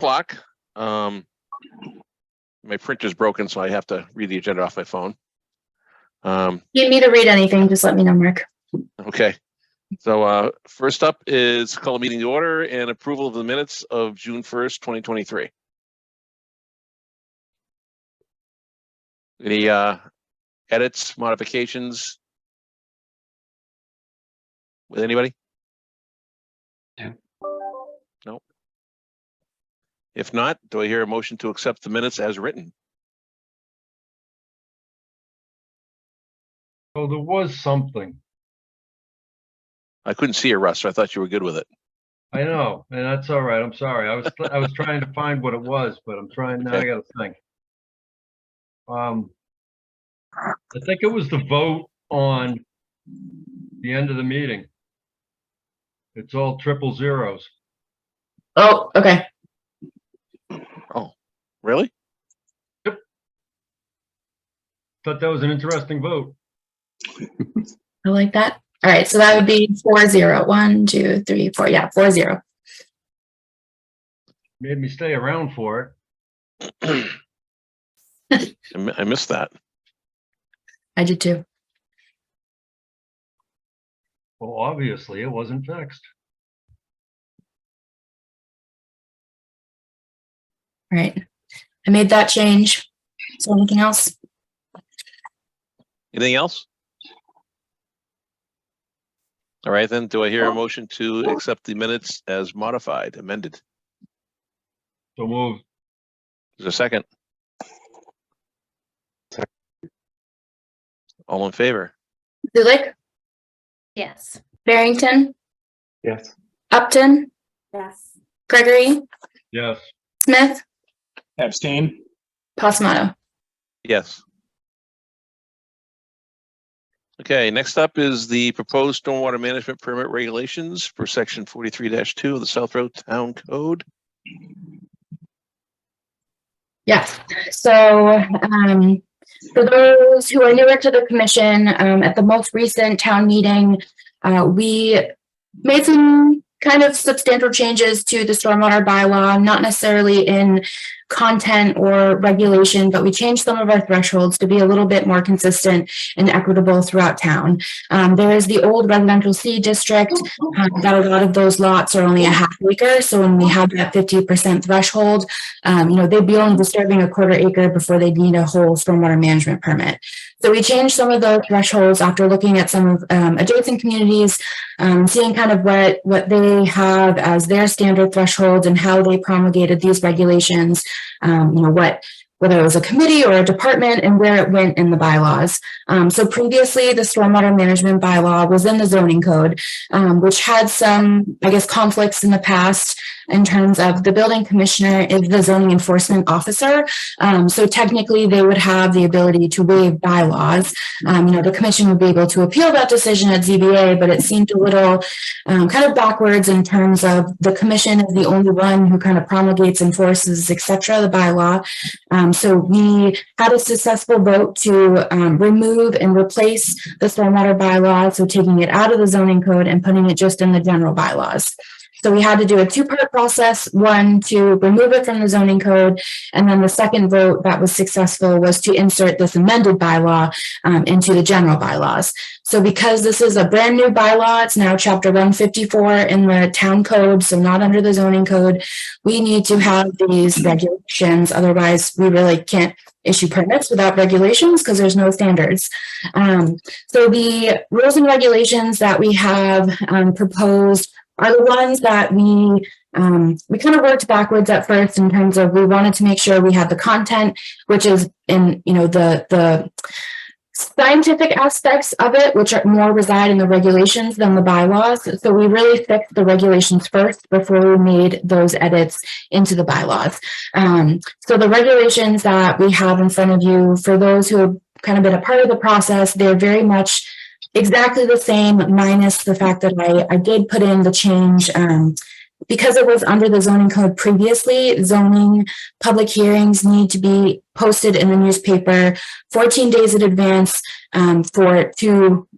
o'clock. My printer's broken, so I have to read the agenda off my phone. You need me to read anything, just let me know, Mark. Okay. So first up is call a meeting to order and approval of the minutes of June 1st, 2023. Any edits, modifications with anybody? No. If not, do I hear a motion to accept the minutes as written? Oh, there was something. I couldn't see you, Russ, so I thought you were good with it. I know, and that's all right. I'm sorry. I was trying to find what it was, but I'm trying now. I got to think. I think it was the vote on the end of the meeting. It's all triple zeros. Oh, okay. Oh, really? Thought that was an interesting vote. I like that. All right, so that would be 4-0. 1, 2, 3, 4. Yeah, 4-0. Made me stay around for it. I missed that. I did too. Well, obviously, it wasn't fixed. All right. I made that change. So anything else? Anything else? All right, then. Do I hear a motion to accept the minutes as modified, amended? So moved. Is there a second? All in favor? Zulik, Yes. Barrington, Yes. Upton, Yes. Gregory, Yes. Smith, Abstain. Pasmato. Yes. Okay, next up is the proposed stormwater management permit regulations for section 43-2 of the South Road Town Code. Yes. So for those who are newer to the commission, at the most recent town meeting, we made some kind of substantial changes to the stormwater bylaw, not necessarily in content or regulation, but we changed some of our thresholds to be a little bit more consistent and equitable throughout town. There is the old residential C district that a lot of those lots are only a half acre. So when we have that 50% threshold, they'd be only disturbing a quarter acre before they need a whole stormwater management permit. So we changed some of those thresholds after looking at some of adjacent communities, seeing kind of what they have as their standard thresholds and how they promulgated these regulations, whether it was a committee or a department and where it went in the bylaws. So previously the stormwater management bylaw was in the zoning code, which had some, conflicts in the past in terms of the building commissioner is the zoning enforcement officer. So technically they would have the ability to waive bylaws. The commission would be able to appeal that decision at ZBA, but it seemed a little kind of backwards in terms of the commission is the only one who kind of promulgates, enforces, etc. the bylaw. So we had a successful vote to remove and replace the stormwater bylaw, so taking it out of the zoning code and putting it just in the general bylaws. So we had to do a two-part process, one to remove it from the zoning code, and then the second vote that was successful was to insert this amended bylaw into the general bylaws. So because this is a brand new bylaw, it's now chapter 154 in the town code, so not under the zoning code, we need to have these regulations, otherwise we really can't issue permits without regulations because there's no standards. So the rules and regulations that we have proposed are the ones that we kind of worked backwards at first in terms of we wanted to make sure we had the content, which is in, the scientific aspects of it, which are more reside in the regulations than the bylaws. So we really fixed the regulations first before we made those edits into the bylaws. So the regulations that we have in front of you, for those who have kind of been a part of the process, they're very much exactly the same, minus the fact that I did put in the change because it was under the zoning code previously. Zoning public hearings need to be posted in the newspaper 14 days in advance for 2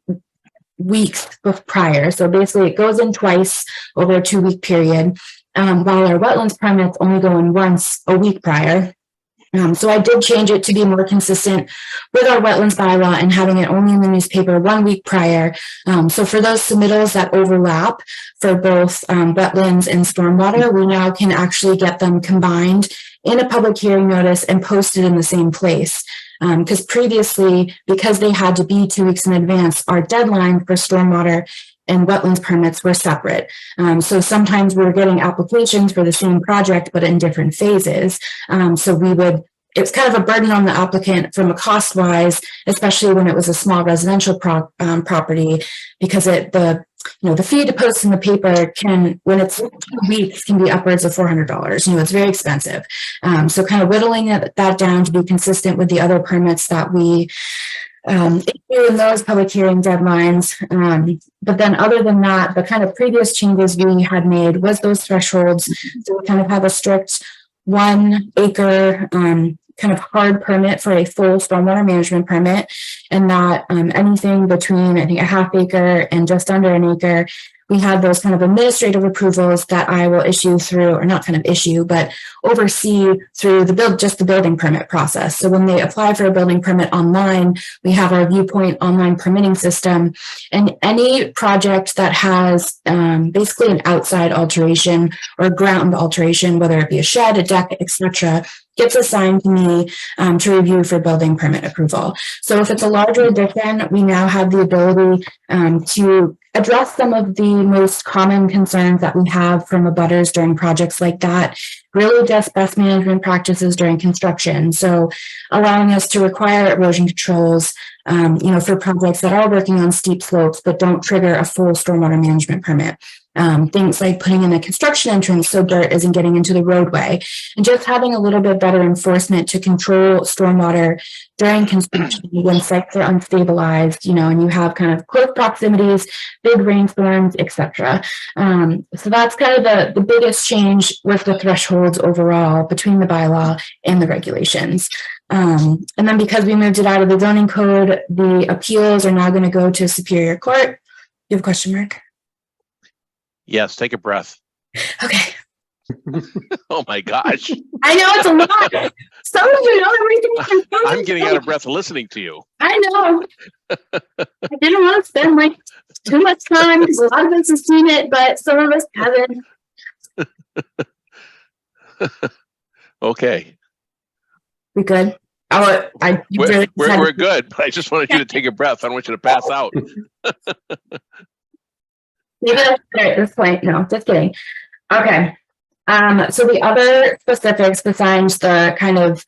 weeks prior. So basically it goes in twice over a 2-week period. while our wetlands permits only go in once a week prior. So I did change it to be more consistent with our wetlands bylaw and having it only in the newspaper 1 week prior. So for those submittals that overlap for both wetlands and stormwater, we now can actually get them combined in a public hearing notice and posted in the same place. Because previously, because they had to be 2 weeks in advance, our deadline for stormwater and wetlands permits were separate. So sometimes we were getting applications for the same project, but in different phases. It's kind of a burden on the applicant from a cost wise, especially when it was a small residential property, because the fee to post in the paper can, when it's 2 weeks, can be upwards of $400. It's very expensive. So kind of whittling that down to be consistent with the other permits that we issue in those public hearing deadlines. But then other than that, the kind of previous changes we had made was those thresholds. So we kind of have a strict 1 acre kind of hard permit for a full stormwater management permit, and that anything between, I think, a half acre and just under an acre, we have those kind of administrative approvals that I will issue through, or not kind of issue, but oversee through the building permit process. So when they apply for a building permit online, we have our Viewpoint online permitting system, and any project that has basically an outside alteration or ground alteration, whether it be a shed, a deck, etc., gets assigned to me to review for building permit approval. So if it's a larger addition, we now have the ability to address some of the most common concerns that we have from abutters during projects like that, really just best management practices during construction. So allowing us to require erosion controls, for projects that are working on steep slopes but don't trigger a full stormwater management permit. Things like putting in a construction entrance so dirt isn't getting into the roadway, and just having a little bit better enforcement to control stormwater during construction when sites are unstabilized, and you have kind of close proximities, big rainstorms, etc. So that's kind of the biggest change with the thresholds overall between the bylaw and the regulations. And then because we moved it out of the zoning code, the appeals are now going to go to Superior Court. You have a question, Mark? Yes, take a breath. Okay. Oh my gosh. I know it's a lot. Some of you know everything. I'm getting out of breath listening to you. I know. I didn't want to spend too much time because a lot of us have seen it, but some of us haven't. Okay. We good? We're good, but I just wanted you to take a breath. I don't want you to pass out. Maybe that's fair at this point. No, just kidding. Okay. So the other specifics besides the kind of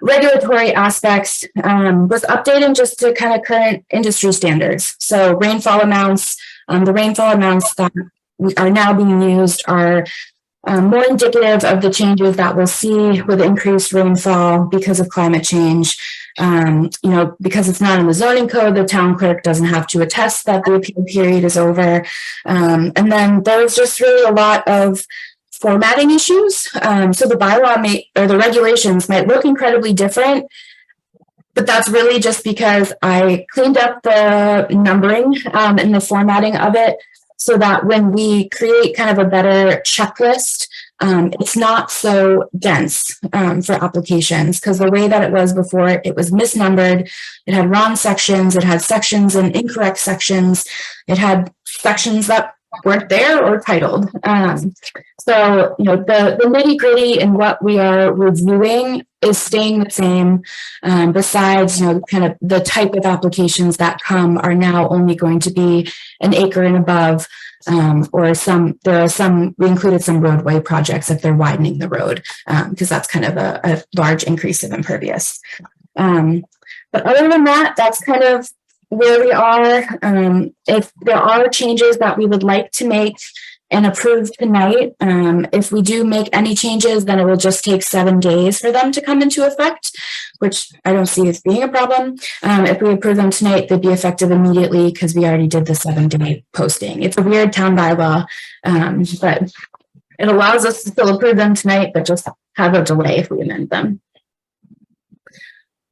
regulatory aspects was updating just to kind of current industry standards. So rainfall amounts, the rainfall amounts that are now being used are more indicative of the changes that we'll see with increased rainfall because of climate change. Because it's not in the zoning code, the town clerk doesn't have to attest that the appeal period is over. And then there's just really a lot of formatting issues. So the bylaw or the regulations might look incredibly different, but that's really just because I cleaned up the numbering and the formatting of it, so that when we create kind of a better checklist, it's not so dense for applications, because the way that it was before, it was misnumbered. It had wrong sections. It had sections and incorrect sections. It had sections that weren't there or titled. So, the nitty gritty in what we are reviewing is staying the same. Besides, kind of the type of applications that come are now only going to be an acre and above, we included some roadway projects if they're widening the road, because that's kind of a large increase of impervious. But other than that, that's kind of where we are. If there are changes that we would like to make and approve tonight, if we do make any changes, then it will just take 7 days for them to come into effect, which I don't see as being a problem. If we approve them tonight, they'd be effective immediately because we already did the 7-day posting. It's a weird town bylaw, but it allows us to still approve them tonight, but just have a delay if we amend them.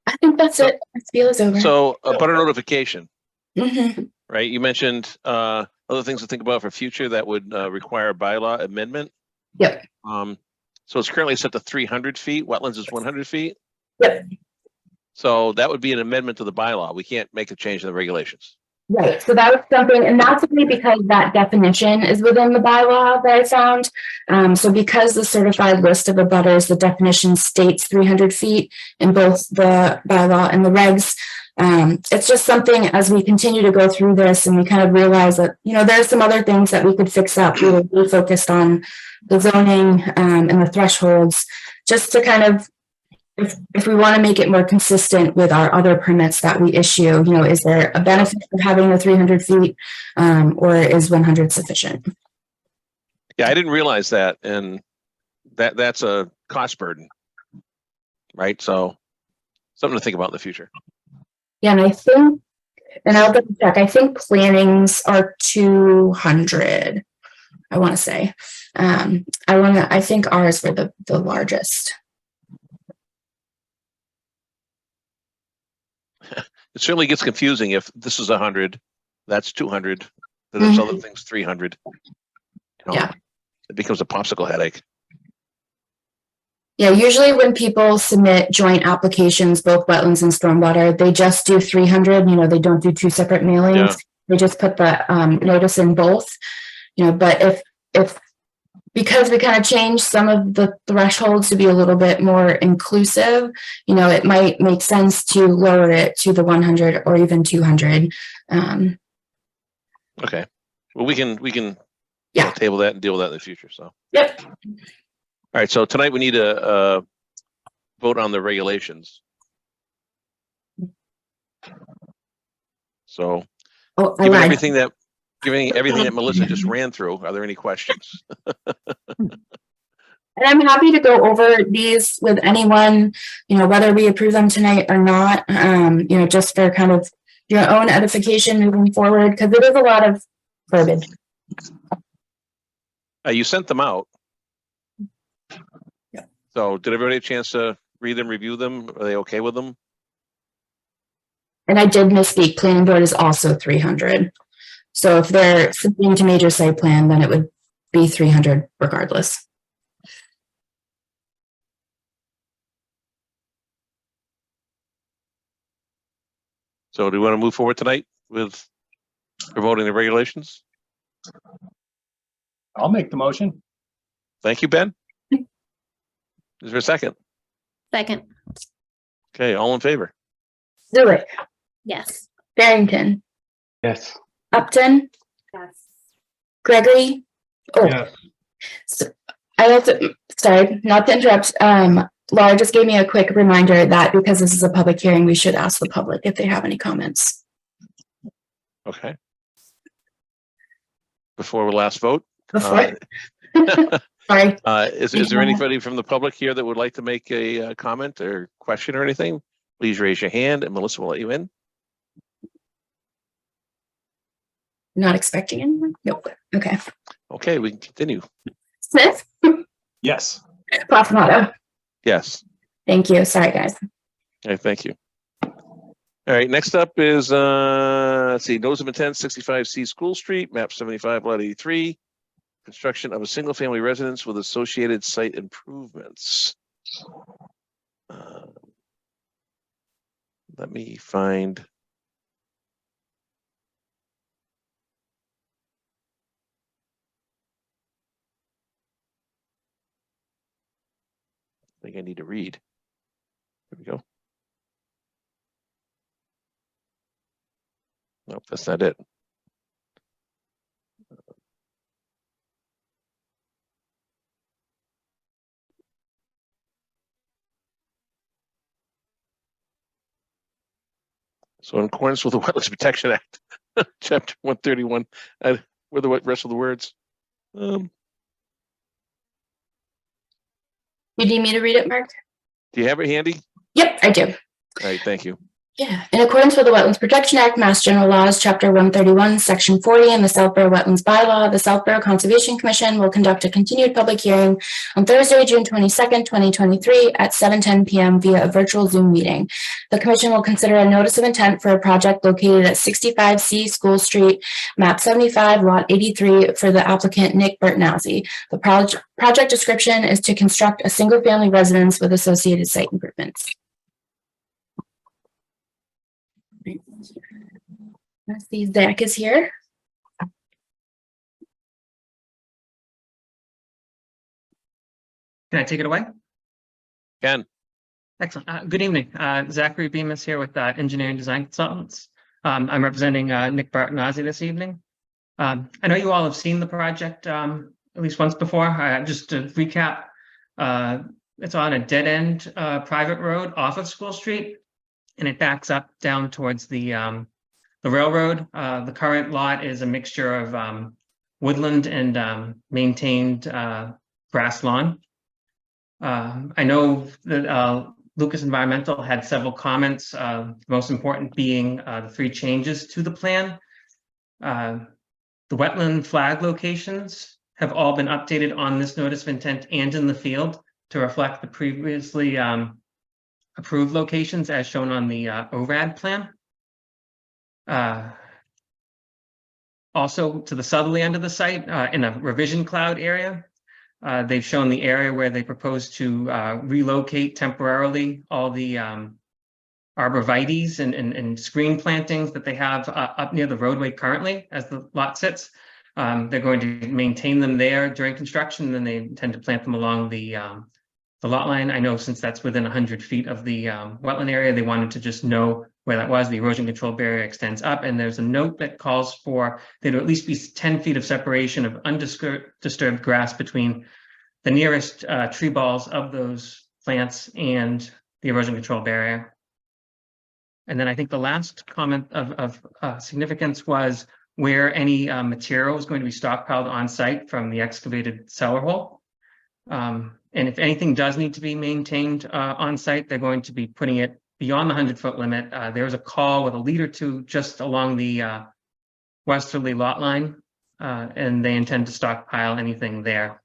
I think that's it. My spiel is over. So a butter notification, Mm-hmm. right? You mentioned other things to think about for future that would require bylaw amendment. Yep. So it's currently set to 300 feet. Wetlands is 100 feet. Yep. So that would be an amendment to the bylaw. We can't make a change in the regulations. Right, so that was something, and that's only because that definition is within the bylaw that I found. So because the certified list of abutters, the definition states 300 feet in both the bylaw and the regs. It's just something as we continue to go through this and we kind of realize that, there's some other things that we could fix up. We were really focused on the zoning and the thresholds, just to kind of, if we want to make it more consistent with our other permits that we issue, is there a benefit of having the 300 feet or is 100 sufficient? Yeah, I didn't realize that. And that's a cost burden, right? So something to think about in the future. Yeah, and I think, and I'll double check, I think plannings are 200, I want to say. I think ours were the largest. It certainly gets confusing if this is 100, that's 200, then there's other things 300. Yeah. It becomes a popsicle headache. Yeah, usually when people submit joint applications, both wetlands and stormwater, they just do 300, they don't do two separate mailings. Yeah. They just put the notice in both, but if because we kind of changed some of the thresholds to be a little bit more inclusive, it might make sense to lower it to the 100 or even 200. Okay. Well, we can Yeah. table that and deal with that in the future. So, Yep. all right. So tonight we need to vote on the regulations. So Oh, I given lied. everything that Melissa just ran through, are there any questions? And I'm happy to go over these with anyone, whether we approve them tonight or not, just for kind of your own edification moving forward, because it is a lot of verbiage. You sent them out. Yeah. So did everybody have a chance to read them, review them? Are they okay with them? And I did misspeak, planning board is also 300. So if they're submitting to major site plan, then it would be 300 regardless. So do we want to move forward tonight with promoting the regulations? I'll make the motion. Thank you, Ben. Is there a second? Second. Okay, all in favor? Zulik, Yes. Barrington, Yes. Upton, Yes. Gregory. Oh, Yes. so I also, sorry, not to interrupt. Laura just gave me a quick reminder that because this is a public hearing, we should ask the public if they have any comments. Okay. Before we last vote, Before. Sorry. is there anybody from the public here that would like to make a comment or question or anything? Please raise your hand and Melissa will let you in. Not expecting anyone? Nope. Okay. Okay, we can continue. Smith, Yes. Pasamato. Yes. Thank you. Sorry, guys. Okay, thank you. All right, next up is, let's see, notice of intent, 65C School Street, map 75, lot 83. Construction of a single-family residence with associated site improvements. Let me find. I think I need to read. Here we go. Nope, that's not it. So in accordance with the Wetlands Protection Act, Chapter 131, where the rest of the words? You need me to read it, Mark? Do you have it handy? Yep, I do. All right, thank you. Yeah, in accordance with the Wetlands Protection Act, Mass General Laws, Chapter 131, Section 40, and the Southborough Wetlands Bylaw, the Southborough Conservation Commission will conduct a continued public hearing on Thursday, June 22nd, 2023 at 7:10 p.m. via a virtual Zoom meeting. The commission will consider a notice of intent for a project located at 65C School Street, map 75, lot 83 for the applicant Nick Bertnazzi. The project description is to construct a single-family residence with associated site improvements. I see Zach is here. Can I take it away? Ken, Excellent. Good evening. Zachary Bemis here with Engineering Design Consultants. I'm representing Nick Bertnazzi this evening. I know you all have seen the project at least once before. Just to recap, it's on a dead-end private road off of School Street, and it backs up down towards the railroad. The current lot is a mixture of woodland and maintained grass lawn. I know that Lucas Environmental had several comments, the most important being the 3 changes to the plan. The wetland flag locations have all been updated on this notice of intent and in the field to reflect the previously approved locations as shown on the ORAD plan. Also to the southerly end of the site, in a revision cloud area, they've shown the area where they propose to relocate temporarily all the arborvitaes and screen plantings that they have up near the roadway currently as the lot sits. They're going to maintain them there during construction, and then they intend to plant them along the lot line. I know since that's within 100 feet of the wetland area, they wanted to just know where that was. The erosion control barrier extends up, and there's a note that calls for there to at least be 10 feet of separation of undisturbed grass between the nearest tree balls of those plants and the erosion control barrier. And then I think the last comment of significance was where any material is going to be stockpiled on site from the excavated cellar hole. And if anything does need to be maintained on site, they're going to be putting it beyond the 100-foot limit. There's a call with a lead or two just along the westerly lot line, and they intend to stockpile anything there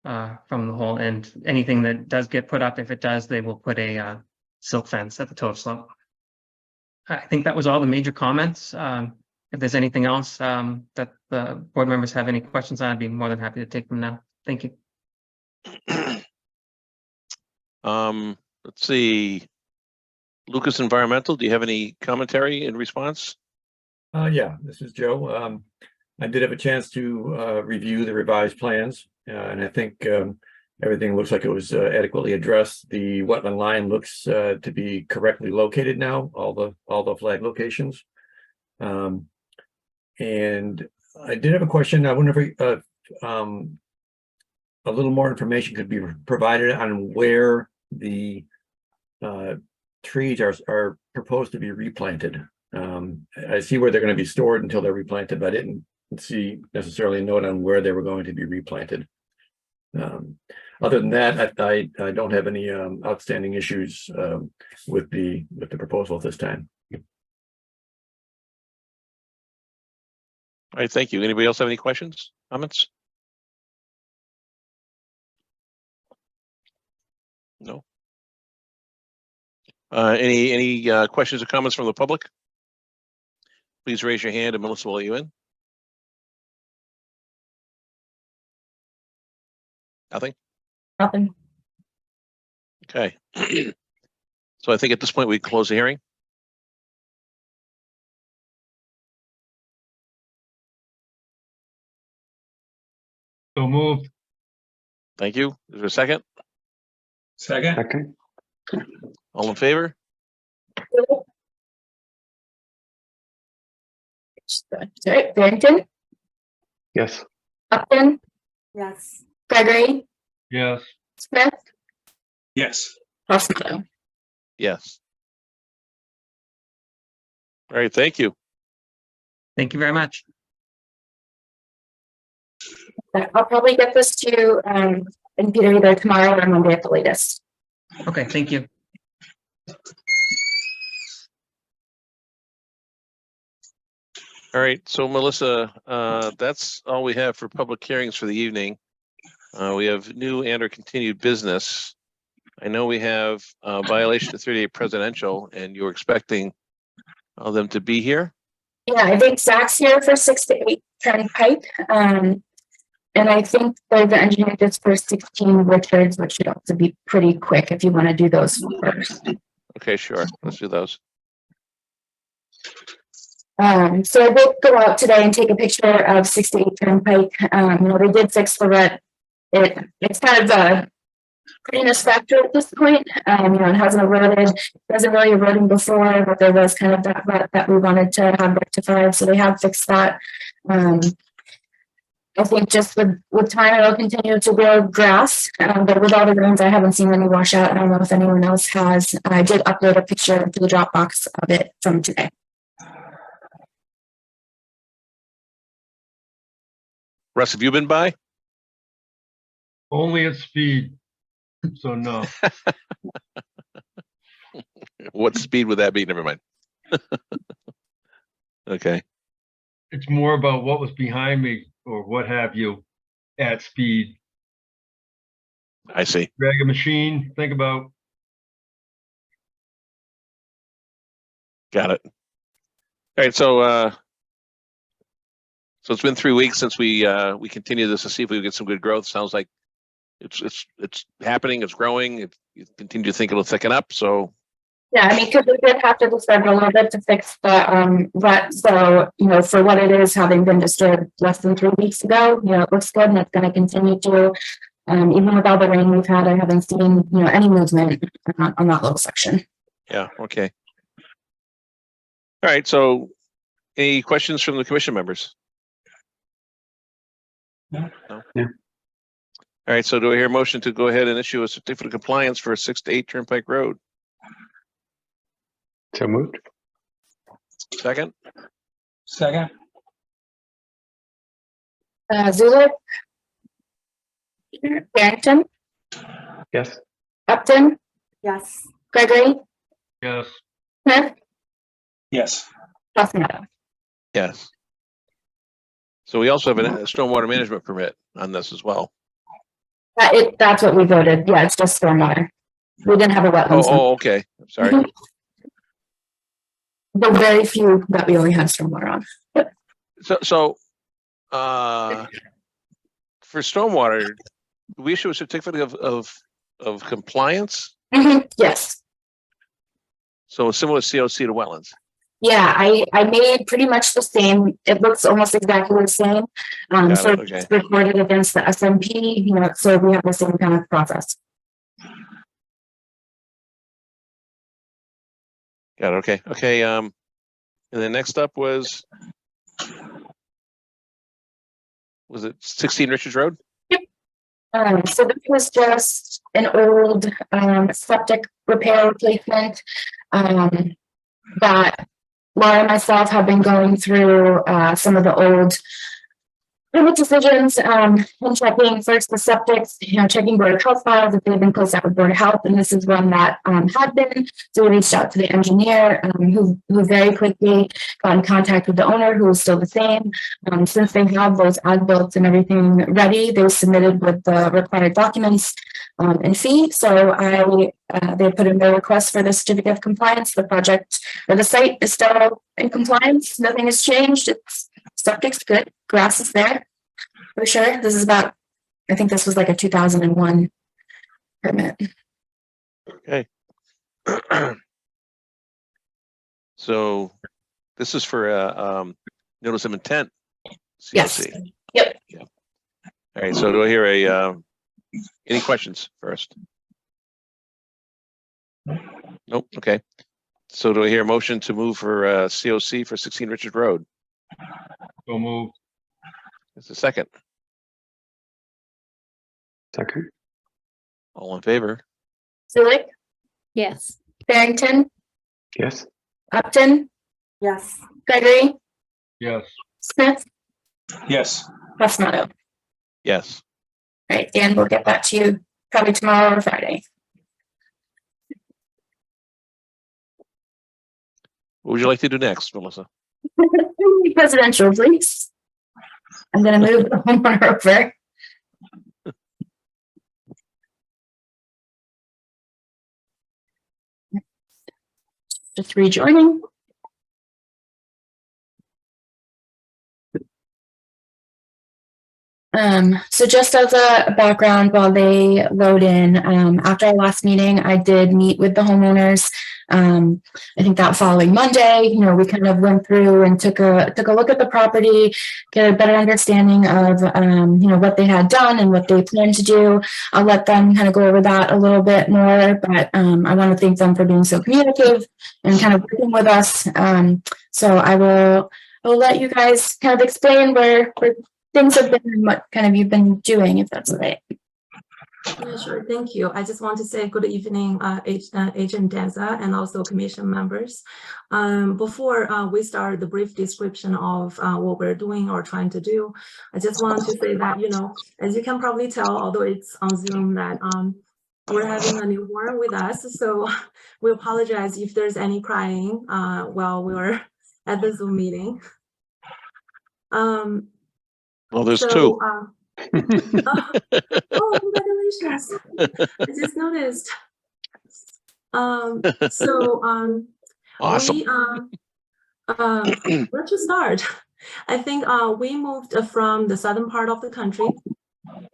from the hole. And anything that does get put up, if it does, they will put a silt fence at the toe of slope. I think that was all the major comments. If there's anything else that the board members have any questions on, I'd be more than happy to take them now. Thank you. Let's see. Lucas Environmental, do you have any commentary in response? Yeah, this is Joe. I did have a chance to review the revised plans, and I think everything looks like it was adequately addressed. The wetland line looks to be correctly located now, all the flag locations. And I did have a question. I wonder if a little more information could be provided on where the trees are proposed to be replanted. I see where they're going to be stored until they're replanted, but I didn't see necessarily a note on where they were going to be replanted. Other than that, I don't have any outstanding issues with the proposal at this time. All right, thank you. Anybody else have any questions, comments? No. Any questions or comments from the public? Please raise your hand and Melissa will let you in. Nothing? Nothing. Okay. So I think at this point we close the hearing. So moved. Thank you. Is there a second? Second. Okay. All in favor? Sorry, Barrington, Yes. Upton, Yes. Gregory, Yes. Smith, Yes. Rossington. Yes. All right, thank you. Thank you very much. I'll probably get this to and Peter either tomorrow or Monday at the latest. Okay, thank you. All right, so Melissa, that's all we have for public hearings for the evening. We have new and or continued business. I know we have a violation of 38 presidential, and you're expecting them to be here. Yeah, I think Zach's here for 6 to 8 Turnpike. And I think there's the engineer just for 16 Richards, which should also be pretty quick if you want to do those first. Okay, sure. Let's do those. So I did go out today and take a picture of 6 to 8 Turnpike. They did fix the rut. It's kind of a prettiness factor at this point. It hasn't eroded, it wasn't really eroding before, but there was kind of that rut that we wanted to have rectified. So they have fixed that. I think just with time, it'll continue to grow grass, but with all the rains, I haven't seen any washout. I don't know if anyone else has. I did upload a picture to the Dropbox of it from today. Russ, have you been by? Only at speed. So no. What speed would that be? Never mind. Okay. It's more about what was behind me or what have you at speed. I see. Drag a machine, think about. Got it. All right. So it's been 3 weeks since we continued this to see if we get some good growth. Sounds like it's happening. It's growing. You continue to think it'll thicken up. So Yeah, I mean, because we did have to disturb a little bit to fix the rut. So, for what it is, having been disturbed less than 3 weeks ago, it looks good and it's going to continue to. Even with all the rain we've had, I haven't seen, any movement on that little section. yeah. Okay. All right. So any questions from the commission members? No. All right. So do I hear a motion to go ahead and issue a certificate of compliance for 6 to 8 Turnpike Road? So moved. Second? Second. Zulik, Barrington, Yes. Upton, Yes. Gregory, Yes. Smith, Yes. Fasenado. Yes. So we also have a stormwater management permit on this as well. That's what we voted. Yeah, it's just stormwater. We didn't have a wetlands. one. Okay. I'm sorry. The very few that we only had stormwater on. So for stormwater, we issue a certificate of compliance. Yes. So similar COC to wetlands. Yeah, I made pretty much the same. It looks almost exactly the same. Got So it, okay. it's recorded against the SMP, so we have the same kind of process. Got it. Okay. Okay. And then next up was it 16 Richards Road? So this was just an old septic repair replacement that Laura and myself have been going through some of the old permit decisions and checking first the septics, checking Board of Health files if they've been closed out with Board of Health, and this is one that had been. So we reached out to the engineer who very quickly got in contact with the owner, who was still the same. Since they have those as-built and everything ready, they submitted with the required documents and fee. So they put in their request for the certificate of compliance. The project or the site is still in compliance. Nothing has changed. It's septic's good. Grass is there for sure. This is about, I think this was like a 2001 permit. Okay. So this is for notice of intent. Yes. COC. Yep. Yeah. All right. So do I hear any questions first? Nope. Okay. So do I hear a motion to move for COC for 16 Richard Road? So moved. It's a second. Second. All in favor? Zulik, Yes. Barrington, Yes. Upton, Yes. Gregory, Yes. Smith, Yes. Fasenado. Yes. All right, Dan, we'll get that to you probably tomorrow or Friday. What would you like to do next, Melissa? Presidential, please. I'm gonna move the homeowner over. Just rejoining. So just as a background, while they load in, after our last meeting, I did meet with the homeowners. I think that following Monday, we kind of went through and took a look at the property, get a better understanding of, what they had done and what they plan to do. I'll let them kind of go over that a little bit more, but I want to thank them for being so communicative and kind of working with us. So I'll let you guys kind of explain where things have been and what kind of you've been doing, if that's all right. Yeah, sure. Thank you. I just want to say good evening, Agent Deza and also commission members. Before we start the brief description of what we're doing or trying to do, I just want to say that, as you can probably tell, although it's on Zoom, that we're having a newborn with us. So we apologize if there's any crying while we're at the Zoom meeting. Well, there's two. Oh, congratulations. I just noticed. Awesome. Where to start? I think we moved from the southern part of the country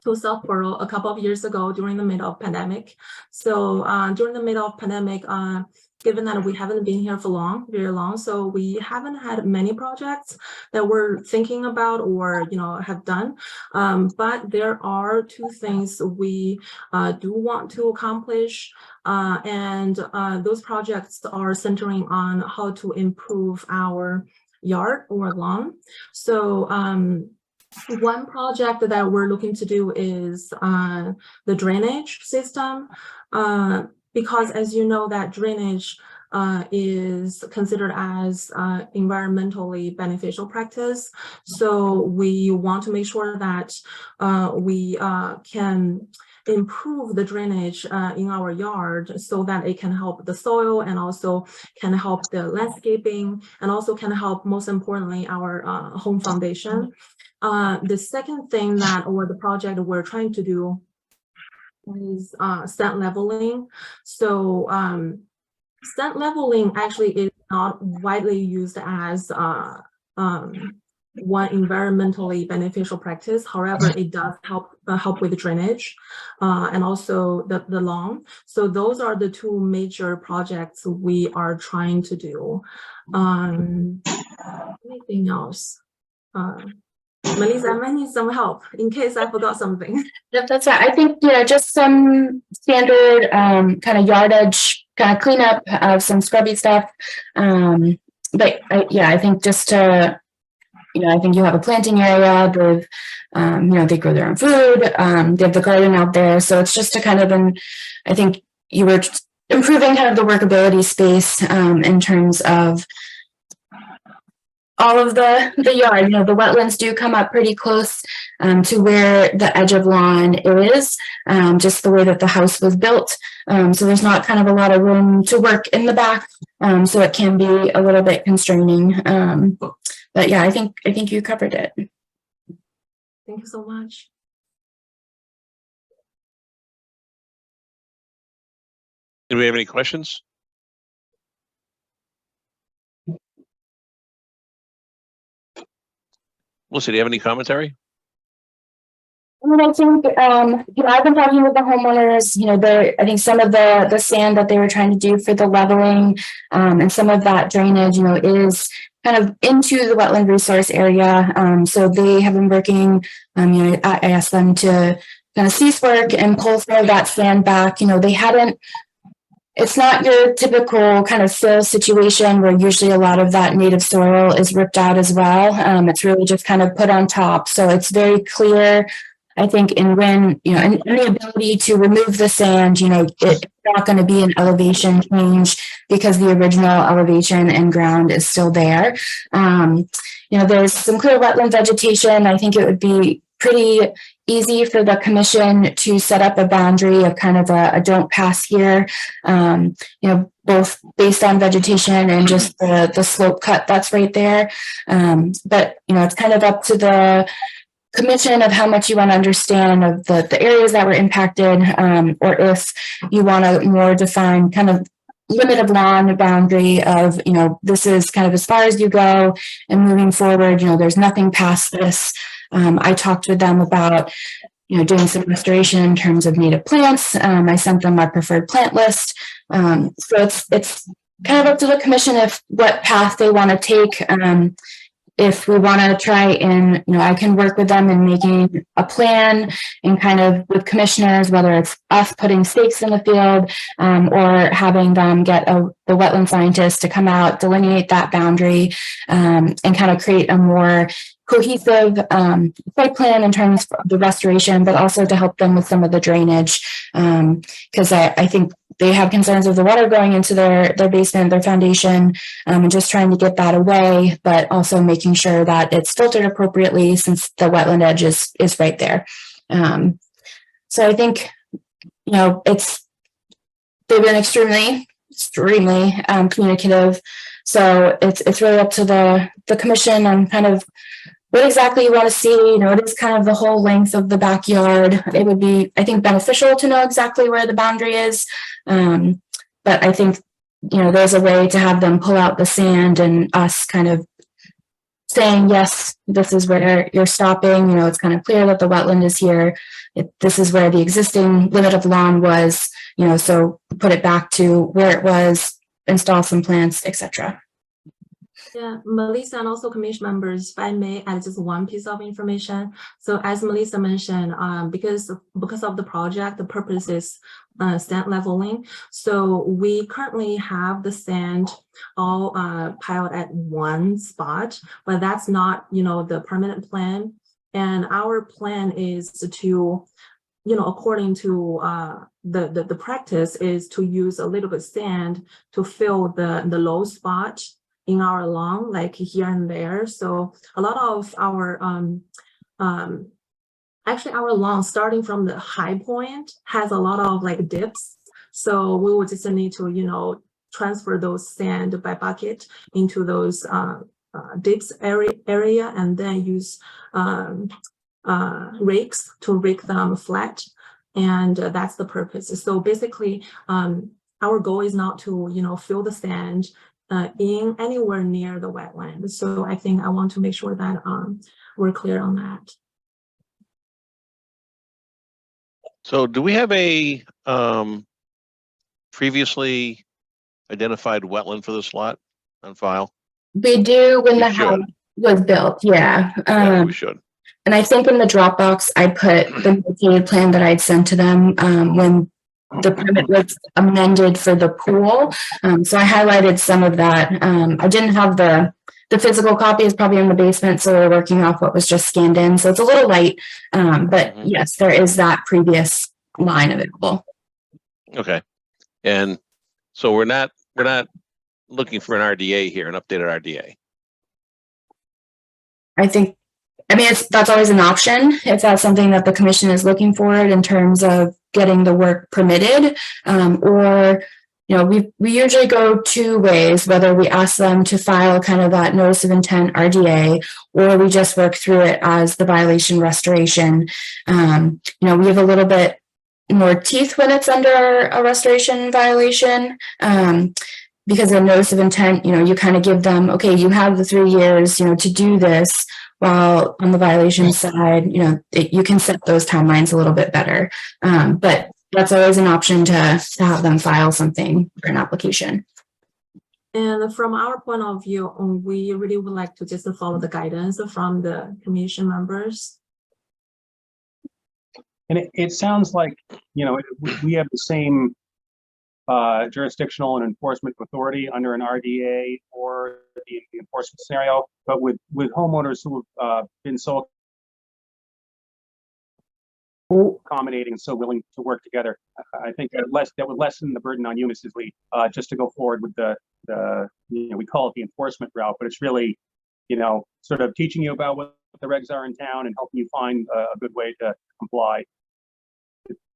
to Southborough a couple of years ago during the middle of pandemic. So during the middle of pandemic, given that we haven't been here for very long, so we haven't had many projects that we're thinking about or have done. But there are two things we do want to accomplish, and those projects are centering on how to improve our yard or lawn. So one project that we're looking to do is the drainage system. Because as you know, that drainage is considered as environmentally beneficial practice. So we want to make sure that we can improve the drainage in our yard so that it can help the soil and also can help the landscaping and also can help, most importantly, our home foundation. The second thing or the project we're trying to do is sand leveling. So sand leveling actually is not widely used as one environmentally beneficial practice. However, it does help with drainage and also the lawn. So those are the two major projects we are trying to do. Anything else? Melissa, I might need some help in case I forgot something. Yep, that's right. I think, just some standard kind of yard edge kind of cleanup of some scrubby stuff. But I think just to, I think you have a planting area with, they grow their own food. They have the garden out there. So it's just to kind of, I think you were improving kind of the workability space in terms of all of the yard. The wetlands do come up pretty close to where the edge of lawn is, just the way that the house was built. So there's not kind of a lot of room to work in the back. So it can be a little bit constraining. But yeah, I think you covered it. Thank you so much. Do we have any questions? Melissa, do you have any commentary? I think, I've been talking with the homeowners, I think some of the sand that they were trying to do for the leveling and some of that drainage, is kind of into the wetland resource area. So they have been working, I asked them to kind of cease work and pull some of that sand back. They hadn't, it's not your typical kind of fill situation where usually a lot of that native soil is ripped out as well. It's really just kind of put on top. So it's very clear, I think, and the ability to remove the sand, it's not going to be an elevation change because the original elevation and ground is still there. There's some clear wetland vegetation. I think it would be pretty easy for the commission to set up a boundary of kind of a don't pass here, both based on vegetation and just the slope cut that's right there. But, it's kind of up to the commission of how much you want to understand of the areas that were impacted, or if you want a more defined kind of limit of lawn boundary of, this is kind of as far as you go, and moving forward, there's nothing past this. I talked with them about, doing some restoration in terms of native plants. I sent them my preferred plant list. So it's kind of up to the commission if what path they want to take. If we want to try and, I can work with them in making a plan and kind of with commissioners, whether it's us putting stakes in the field, or having them get the wetland scientist to come out, delineate that boundary, and kind of create a more cohesive site plan in terms of the restoration, but also to help them with some of the drainage. Because I think they have concerns of the water going into their basement, their foundation, and just trying to get that away, but also making sure that it's filtered appropriately since the wetland edge is right there. So I think, they've been extremely communicative. So it's really up to the commission on kind of what exactly you want to see. It is kind of the whole length of the backyard. It would be, I think, beneficial to know exactly where the boundary is. But I think, there's a way to have them pull out the sand and us kind of saying, yes, this is where you're stopping. It's kind of clear that the wetland is here. This is where the existing limit of lawn was, so put it back to where it was, install some plants, etc. Yeah, Melissa and also commission members, if I may add just one piece of information. So as Melissa mentioned, because of the project, the purpose is sand leveling. So we currently have the sand all piled at one spot, but that's not, the permanent plan. And our plan is to, according to the practice, is to use a little bit of sand to fill the low spot in our lawn, like here and there. So a lot of our actually our lawn, starting from the high point, has a lot of like dips. So we would just need to transfer those sand by bucket into those dips area, and then use rakes to rake them flat. And that's the purpose. So basically, our goal is not to fill the sand in anywhere near the wetland. So I think I want to make sure that we're clear on that. So do we have a previously identified wetland for this lot on file? We do when We the house was built, yeah. Yeah, we should. And I think in the Dropbox, I put the located plan that I'd sent to them when the permit was amended for the pool. So I highlighted some of that. I didn't have the physical copy, is probably in the basement, so we're working off what was just scanned in. So it's a little light, but yes, there is that previous line available. Okay. And so we're not looking for an RDA here, an updated RDA. That's always an option if that's something that the commission is looking for in terms of getting the work permitted, or we usually go two ways, whether we ask them to file kind of that notice of intent RDA, or we just work through it as the violation restoration. We have a little bit more teeth when it's under a restoration violation, because the notice of intent, you kind of give them, okay, you have the 3 years, to do this. While on the violation side, you can set those timelines a little bit better. But that's always an option to have them file something for an application. And from our point of view, we really would like to just follow the guidance from the commission members. And it sounds like, we have the same jurisdictional and enforcement authority under an RDA or the enforcement scenario, but with homeowners who have been so accommodating and so willing to work together, I think that would lessen the burden on you, Mrs. Lee, just to go forward with the we call it the enforcement route, but it's really, sort of teaching you about what what the regs are in town and helping you find a good way to comply.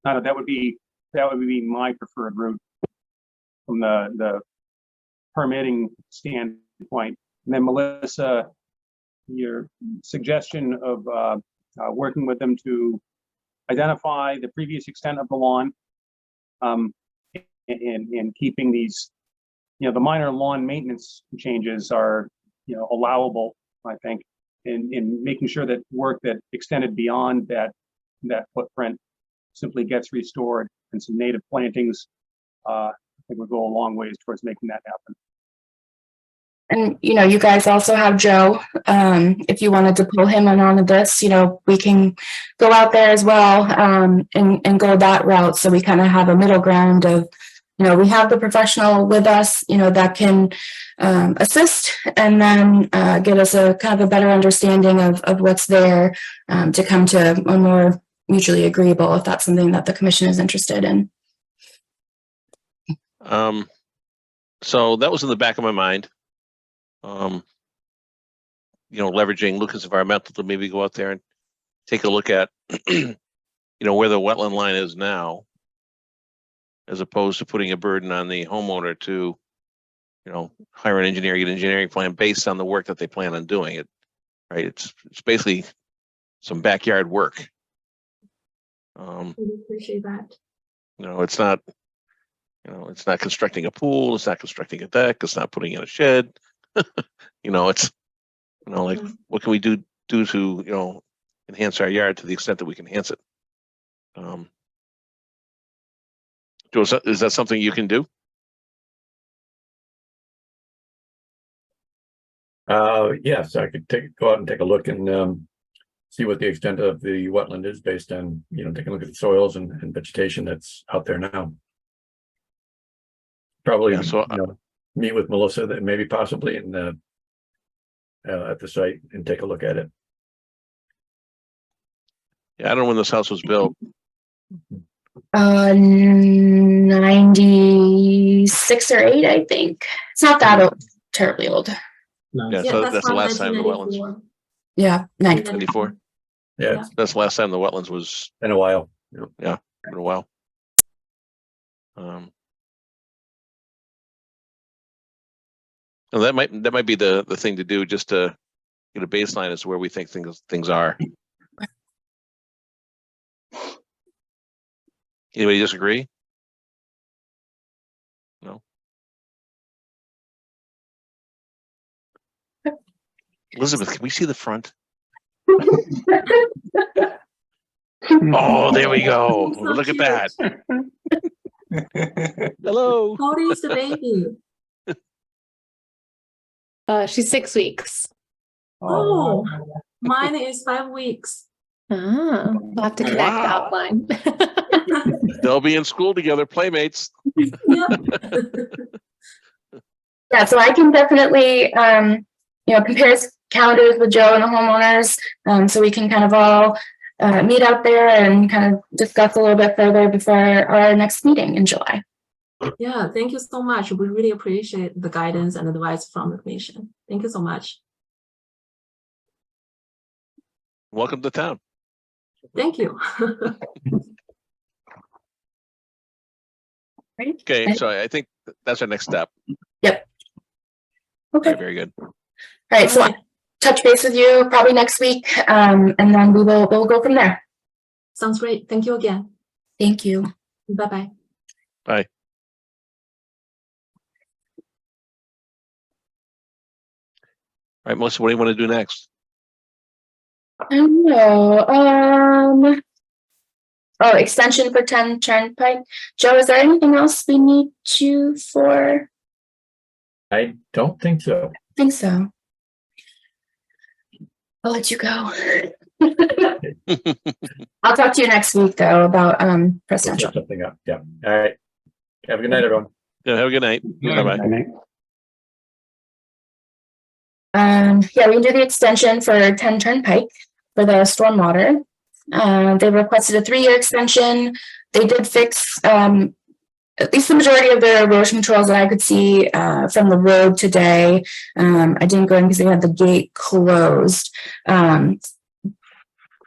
That would be my preferred route from the permitting standpoint. And then Melissa, your suggestion of working with them to identify the previous extent of the lawn, and keeping these, the minor lawn maintenance changes are, allowable, I think, in making sure that work that extended beyond that footprint simply gets restored, and some native plantings, I think would go a long ways towards making that happen. And, you guys also have Joe. If you wanted to pull him in on this, we can go out there as well, and go that route. So we kind of have a middle ground of, we have the professional with us, that can assist, and then get us a kind of a better understanding of what's there, to come to a more mutually agreeable, if that's something that the commission is interested in. So that was in the back of my mind. Leveraging Lucas Environmental to maybe go out there and take a look at, where the wetland line is now, as opposed to putting a burden on the homeowner to, hire an engineer, get an engineering plan based on the work that they plan on doing it. Right. It's basically some backyard work. We appreciate that. It's not, it's not constructing a pool. It's not constructing a deck. It's not putting in a shed. It's, like, what can we do to, enhance our yard to the extent that we can enhance it? Joe, is that something you can do? Yes, I could go out and take a look and see what the extent of the wetland is based on, taking a look at the soils and vegetation that's out there now. Probably, meet with Melissa, that maybe possibly at the site and take a look at it. Yeah, I don't know when this house was built. 96 or 8, I think. It's not that old, terribly old. Yeah, so that's the last time the wetlands. 1994. Yeah, 94. Yeah, it's That's the last time the wetlands was been a while. in a while. And that might be the thing to do, just to get a baseline as to where we think things are. Anybody disagree? No. Elizabeth, can we see the front? Oh, there we go. So Look at cute. that. Hello. How old is the baby? She's 6 weeks. Oh, mine is 5 weeks. Ah, we'll have to connect the Wow. outline. They'll be in school together, playmates. Yeah. Yeah, so I can definitely, compare calendars with Joe and the homeowners, so we can kind of all meet out there and kind of discuss a little bit further before our next meeting in July. Yeah, thank you so much. We really appreciate the guidance and advice from the commission. Thank you so much. Welcome to town. Thank you. Right? Okay, so I think that's our next step. Okay. Okay, very good. All right, so I'll touch base with you probably next week, and then we'll go from there. Sounds great. Thank you again. Thank you. Bye-bye. Bye. All right, Melissa, what do you want to do next? I don't know. Oh, extension for 10 Turnpike. Joe, is there anything else we need you for? I don't think so. I think so. I'll let you go. I'll talk to you next week though about We'll presidential. set something up. Yeah. All right. Have a good night, everyone. Yeah, have a good night. Bye-bye. Yeah, we can do the extension for 10 Turnpike for the stormwater. They requested a 3-year extension. They did fix at least the majority of the erosion controls that I could see from the road today. I didn't go in because they had the gate closed. What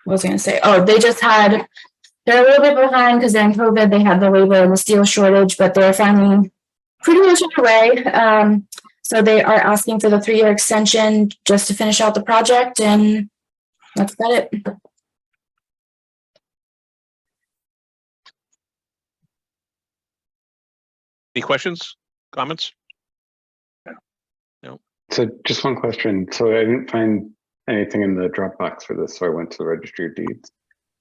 was I going to say? Oh, they're a little bit behind because during COVID they had the labor and the steel shortage, but they're finally pretty much on the way. So they are asking for the 3-year extension just to finish out the project, and that's about it. Any questions, comments? So just one question. So I didn't find anything in the Dropbox for this, so I went to the Registry of Deeds.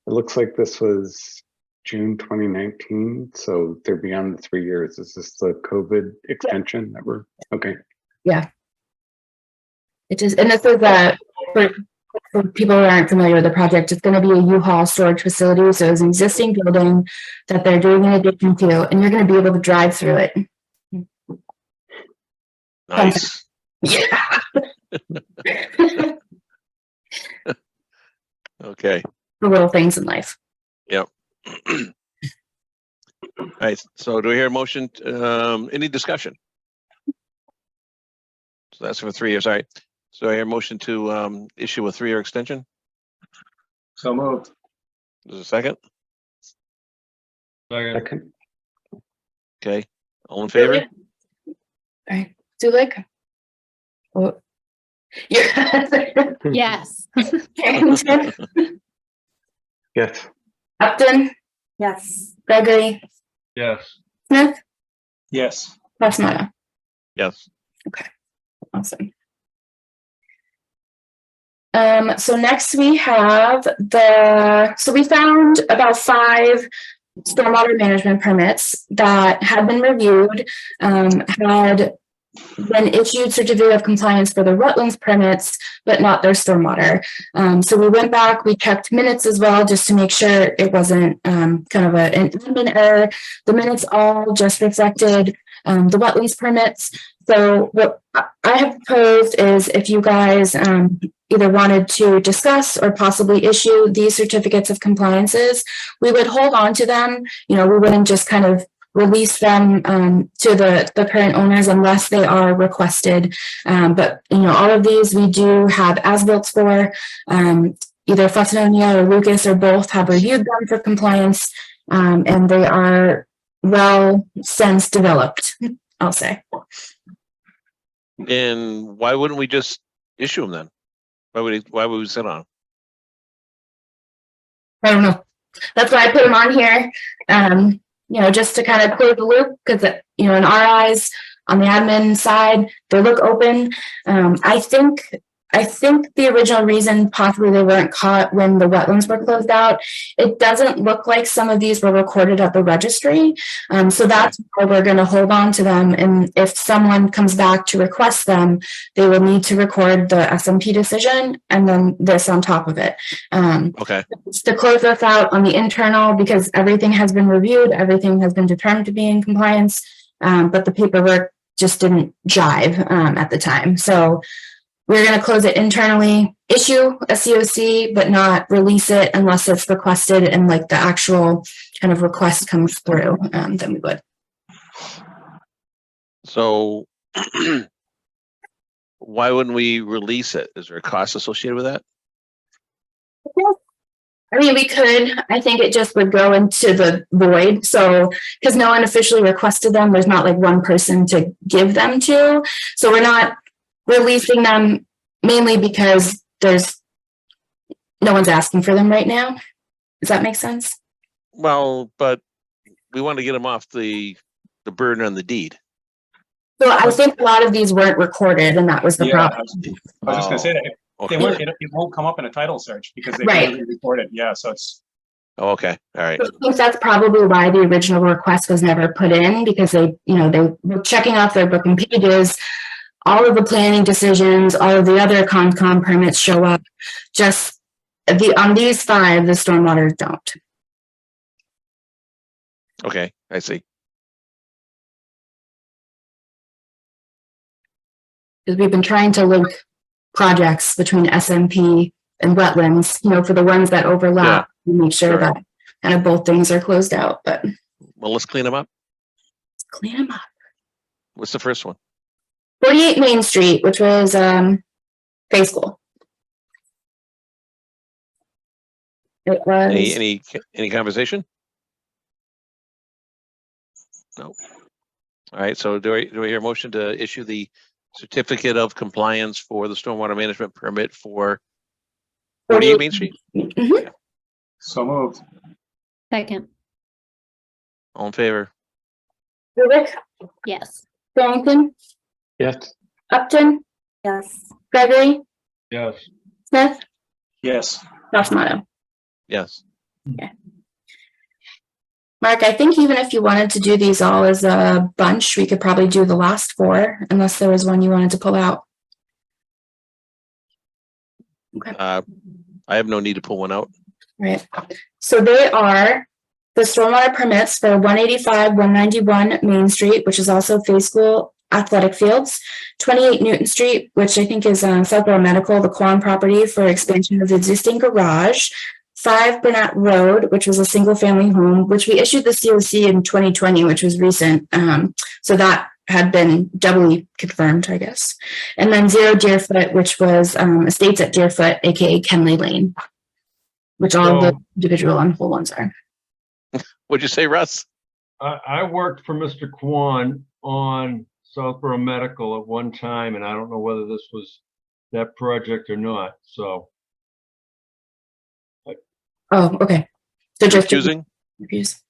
It looks like this was June 2019, so they're beyond the 3 years. Is this the COVID extension that we're, okay? It is, and this is for people who aren't familiar with the project, it's going to be a U-Haul storage facility. So it's an existing building that they're doing in addition to, and you're going to be able to drive through it. Nice. Yeah. Okay. The little things in life. All right, so do we hear a motion? Any discussion? So that's for 3 years. All right. So I hear a motion to issue a 3-year extension. So moved. There's a second. Second. Second. Okay. All in favor? All right. Zulik? Oh. Yeah. Yes. Harrington? Yes. Upton? Yes. Gregory? Yes. Smith? Yes. Passmata? Yes. Awesome. So next we have so we found about 5 stormwater management permits that had been reviewed, had been issued certificate of compliance for the wetlands permits, but not their stormwater. So we went back, we checked minutes as well, just to make sure it wasn't kind of an admin error. The minutes all just reflected the wetlands permits. So what I have proposed is if you guys either wanted to discuss or possibly issue these certificates of compliances, we would hold on to them. We wouldn't just kind of release them to the current owners unless they are requested. But all of these we do have as-built for. Either Fusnonia or Lucas or both have reviewed them for compliance, and they are well since developed, I'll say. And why wouldn't we just issue them then? Why would we sit on them? I don't know. That's why I put them on here. Just to kind of close the loop, because in our eyes, on the admin side, they look open. I think the original reason possibly they weren't caught when the wetlands were closed out, it doesn't look like some of these were recorded at the registry. So that's why we're going to hold on to them. And if someone comes back to request them, they will need to record the SMP decision and then this on top of it. Okay. To close us out on the internal, because everything has been reviewed, everything has been determined to be in compliance, but the paperwork just didn't jive at the time. So we're going to close it internally, issue a COC, but not release it unless it's requested and like the actual kind of request comes through, then we would. So why wouldn't we release it? Is there a cost associated with that? I mean, we could. I think it just would go into the void. So, because no one officially requested them, there's not like one person to give them to. So we're not releasing them mainly because there's no one's asking for them right now. Does that make sense? Well, but we want to get them off the burden on the deed. So I think a lot of these weren't recorded, and that was the Yeah, problem. I was just gonna say that. Okay. It won't come up in a title search because they Right. already recorded. Yeah, so it's Oh, okay. All right. I think that's probably why the original request was never put in, because they were checking off their booking pages. All of the planning decisions, all of the other Concom permits show up. Just on these 5, the stormwater don't. Okay, I see. Because we've been trying to link projects between SMP and wetlands, for the ones that overlap, and make sure Sure. that kind of both things are closed out. But Well, let's clean them up. clean them up. What's the first one? 48 Main Street, which was Faith School. It was Any conversation? No. All right, so do I hear a motion to issue the certificate of compliance for the stormwater management permit for 48 Main Street? Mhm. So moved. Second. All in favor? Rubik, Yes. Barrington, Yes. Upton, Yes. Gregory, Yes. Smith, Yes. Passamato. Yes. Mark, I think even if you wanted to do these all as a bunch, we could probably do the last four, unless there was one you wanted to pull out. I have no need to pull one out. Right. So they are the stormwater permits for 185, 191 Main Street, which is also Faith School Athletic Fields, 28 Newton Street, which I think is Southborough Medical, the Quan property for expansion of the existing garage, 5 Burnett Road, which was a single family home, which we issued the COC in 2020, which was recent. So that had been doubly confirmed, I guess. And then 0 Deerfoot, which was Estates at Deerfoot, aka Kenley Lane, which all of the So- individual and whole ones are. What'd you say, Russ? I worked for Mr. Kwan on Southborough Medical at one time, and I don't know whether this was that project or not, so. Oh, okay. So just Recusing? refuse.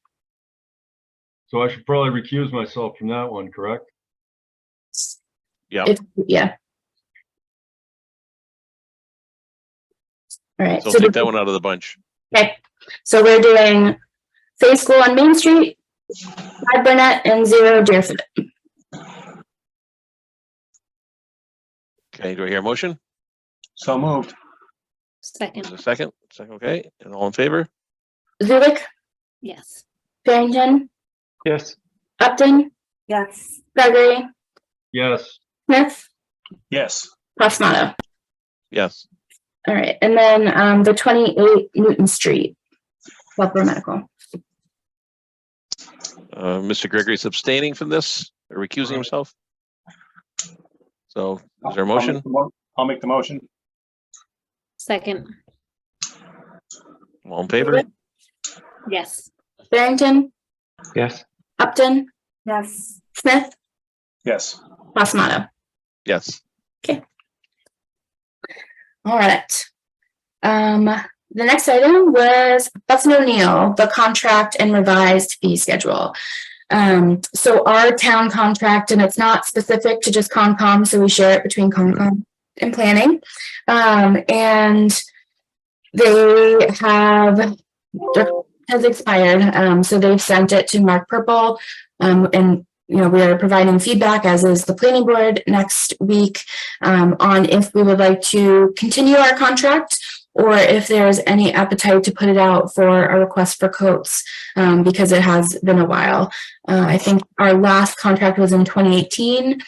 So I should probably recuse myself from that one, correct? Yeah. Yeah. All right. So take that one out of the bunch. Okay. So we're doing Faith School on Main Street, 5 Burnett, and 0 Deerfoot. Okay, do I hear a motion? So moved. Second. Is there a second? Second, okay. And all in favor? Zulik, Yes. Barrington, Yes. Upton, Yes. Gregory, Yes. Smith, Yes. Passamato. Yes. All right. And then the 28 Newton Street, Southborough Medical. Mr. Gregory's abstaining from this, or recusing himself. So is there a motion? I'll make the motion. Second. All in favor? Yes. Barrington, Yes. Upton, Yes. Smith, Yes. Passamato. Yes. All right. The next item was Butts and O'Neill, the contract and revised fee schedule. So our town contract, and it's not specific to just Concom, so we share it between Concom and planning. And they has expired. So they've sent it to Mark Purple. And we are providing feedback, as is the planning board, next week on if we would like to continue our contract or if there's any appetite to put it out for a request for quotes, because it has been a while. I think our last contract was in 2018.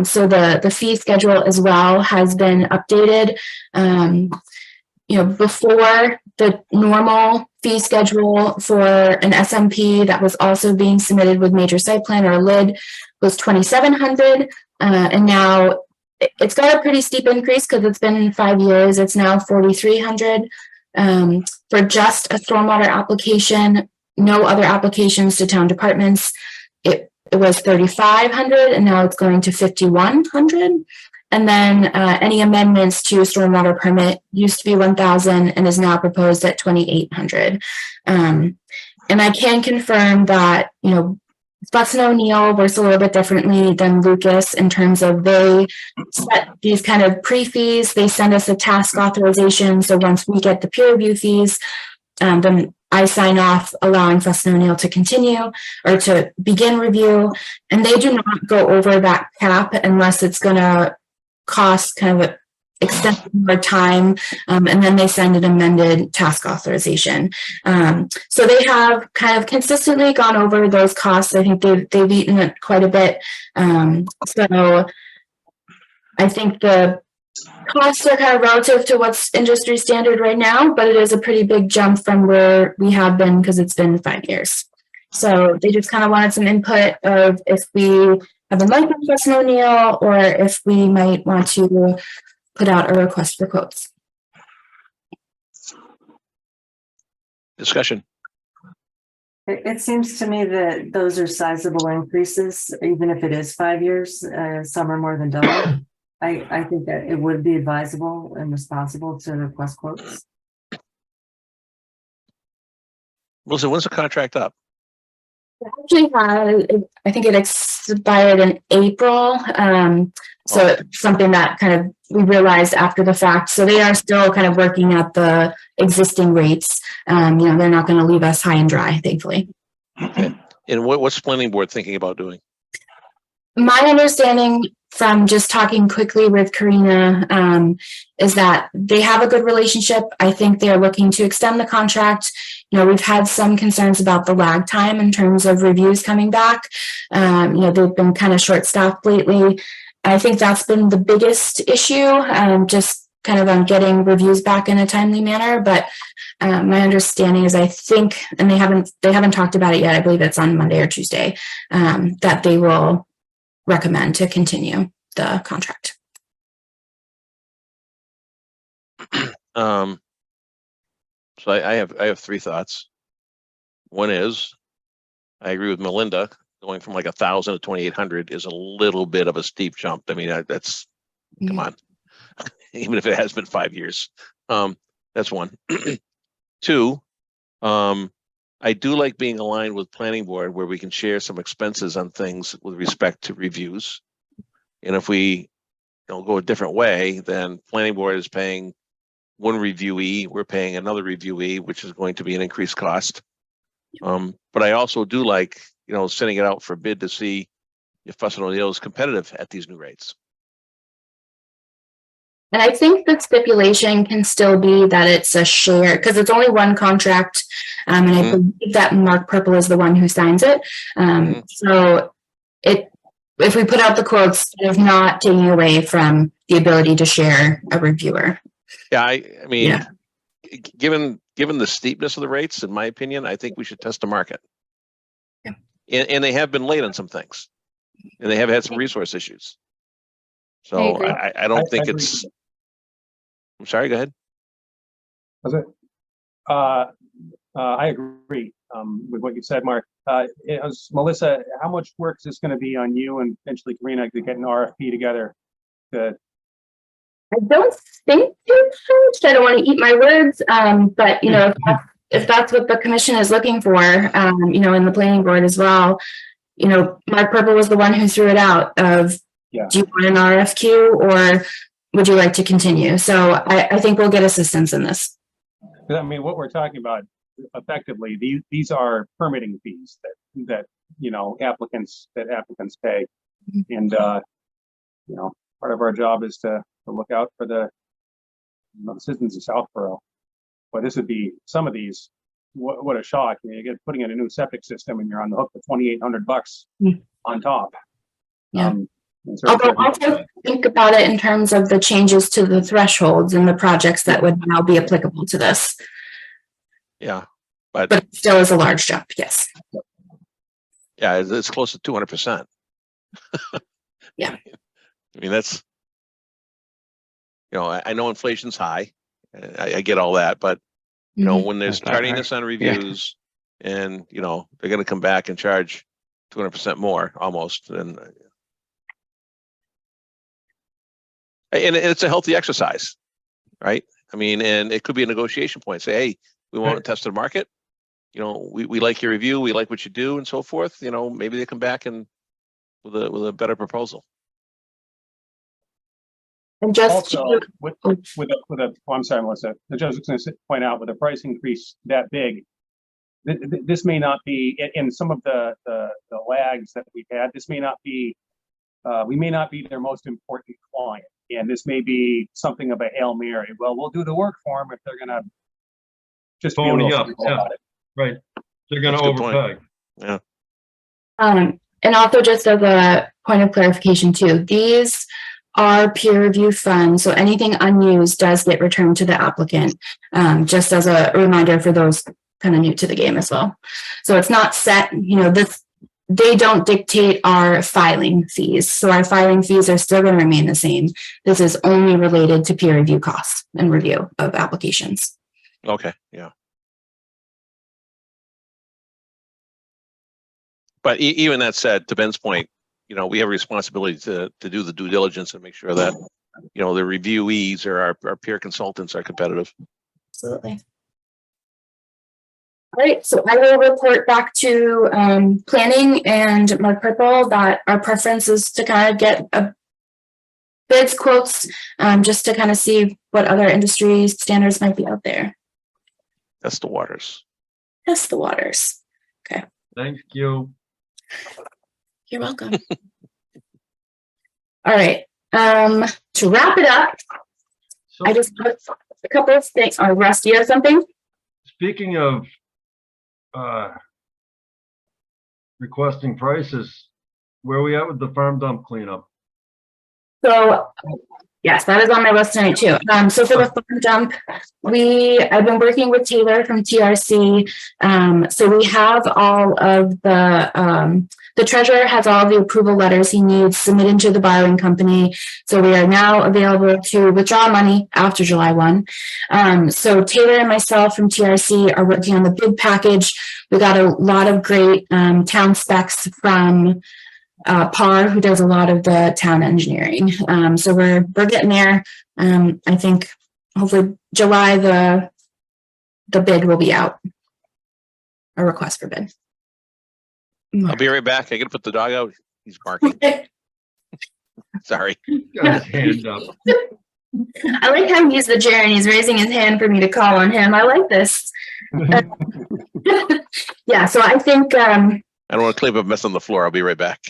So the fee schedule as well has been updated. Before, the normal fee schedule for an SMP that was also being submitted with major site plan or LID was $2,700. And now it's got a pretty steep increase because it's been 5 years. It's now $4,300 for just a stormwater application. No other applications to town departments. It was $3,500 and now it's going to $5,100. And then any amendments to stormwater permit used to be $1,000 and is now proposed at $2,800. And I can confirm that, Butts and O'Neill works a little bit differently than Lucas in terms of they set these kind of pre-fees. They send us a task authorization. So once we get the peer review fees, then I sign off allowing Butts and O'Neill to continue or to begin review. And they do not go over that cap unless it's going to cost kind of extended more time, and then they send an amended task authorization. So they have kind of consistently gone over those costs. I think they've eaten it quite a bit. So I think the costs are kind of relative to what's industry standard right now, but it is a pretty big jump from where we have been because it's been 5 years. So they just kind of wanted some input of if we have a mic request, O'Neill, or if we might want to put out a request for quotes. Discussion. It seems to me that those are sizable increases, even if it is 5 years, some are more than double. I think that it would be advisable and responsible to request quotes. Melissa, when's the contract up? Actually, I think it expired in April. So it's something that kind of we realized after the fact. So they are still kind of working at the existing rates. They're not going to leave us high and dry, thankfully. Okay. And what's the planning board thinking about doing? My understanding from just talking quickly with Karina is that they have a good relationship. I think they're looking to extend the contract. We've had some concerns about the lag time in terms of reviews coming back. They've been kind of short-staffed lately. I think that's been the biggest issue, just kind of on getting reviews back in a timely manner. But my understanding is I think, and they haven't talked about it yet, I believe it's on Monday or Tuesday, that they will recommend to continue the contract. So I have three thoughts. One is, I agree with Melinda, going from like 1,000 to 2,800 is a little bit of a steep jump. I mean, that's, come on, even if it has been 5 years. That's one. Two, I do like being aligned with planning board where we can share some expenses on things with respect to reviews. And if we go a different way, then planning board is paying one reviewee, we're paying another reviewee, which is going to be an increased cost. But I also do like, sending it out for bid to see if Fuss and O'Neill is competitive at these new rates. And I think the stipulation can still be that it's a share because it's only one contract. And I believe that Mark Purple is the one who signs it. So if we put out the quotes, it's not taking away from the ability to share a reviewer. Yeah, I mean, given the steepness of the rates, in my opinion, I think we should test the market. Yeah. And they have been late on some things, and they have had some resource issues. So I don't think it's. I'm sorry. Go ahead. Was it? I agree with what you said, Mark. Melissa, how much work is this going to be on you and potentially Karina to get an RFP together? I don't think too much. I don't want to eat my words, but if that's what the commission is looking for, in the planning board as well, Mark Purple was the one who threw it out of, do you want an RFQ or would you like to continue? So I think we'll get assistance in this. I mean, what we're talking about effectively, these are permitting fees that applicants pay, and part of our job is to look out for the citizens of Southborough. But this would be some of these. What a shock! You get putting in a new septic system, and you're on the hook for $2,800 on top. Yeah. Although also think about it in terms of the changes to the thresholds and the projects that would now be applicable to this. Yeah, but it still is a large jump. Yes. Yeah, it's close to 200%. Yeah. I mean, that's. I know inflation's high. I get all that, but when there's tardiness on reviews, and they're going to come back and charge 200% more almost, and it's a healthy exercise, right? I mean, and it could be a negotiation point. Say, hey, we want to test the market. We like your review, we like what you do, and so forth. Maybe they come back and with a better proposal. And just also, I'm sorry, Melissa. I just was going to point out with a price increase that big, this may not be in some of the lags that we've had. This may not be. We may not be their most important client, and this may be something of a Hail Mary. Well, we'll do the work for them if they're going to just be a little simple about it. Right. They're going to overpay. Yeah. And also just as a point of clarification too, these are peer review funds, so anything unused does get returned to the applicant. Just as a reminder for those kind of new to the game as well. So it's not set, they don't dictate our filing fees. So our filing fees are still going to remain the same. This is only related to peer review costs and review of applications. Okay, yeah. But even that said, to Ben's point, we have a responsibility to do the due diligence and make sure that, the reviewees or our peer consultants are competitive. Absolutely. All right, so I will report back to planning and Mark Purple that our preference is to kind of get bids, quotes, just to kind of see what other industry standards might be out there. That's the waters. Test the waters. Thank you. You're welcome. All right. To wrap it up, So I just put a couple of things. Rusty, you have something? speaking of requesting prices, where are we at with the farm dump cleanup? So, yes, that is on my list tonight too. So for the farm dump, I've been working with Taylor from TRC. So we have all of the treasurer has all the approval letters he needs submitted to the borrowing company. So we are now available to withdraw money after July 1. So Taylor and myself from TRC are working on the bid package. We got a lot of great town specs from Par, who does a lot of the town engineering. So we're getting there. I think hopefully July the bid will be out. A request for bid. I'll be right back. I gotta put the dog out. He's barking. Sorry. Got his hand up. I like how he's the chair and he's raising his hand for me to call on him. I like this. Yeah, so I think I don't want to clean up a mess on the floor. I'll be right back.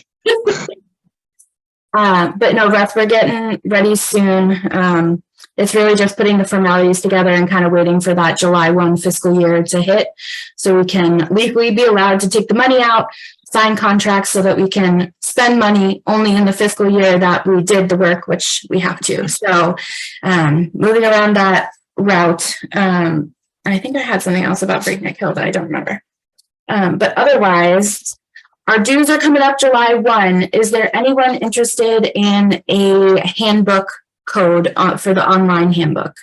but no, Russ, we're getting ready soon. It's really just putting the formalities together and kind of waiting for that July 1 fiscal year to hit so we can legally be allowed to take the money out, sign contracts so that we can spend money only in the fiscal year that we did the work, which we have to. So moving around that route, I think I had something else about Breakneck Hill that I don't remember. But otherwise, our dues are coming up July 1. Is there anyone interested in a handbook code for the online handbook?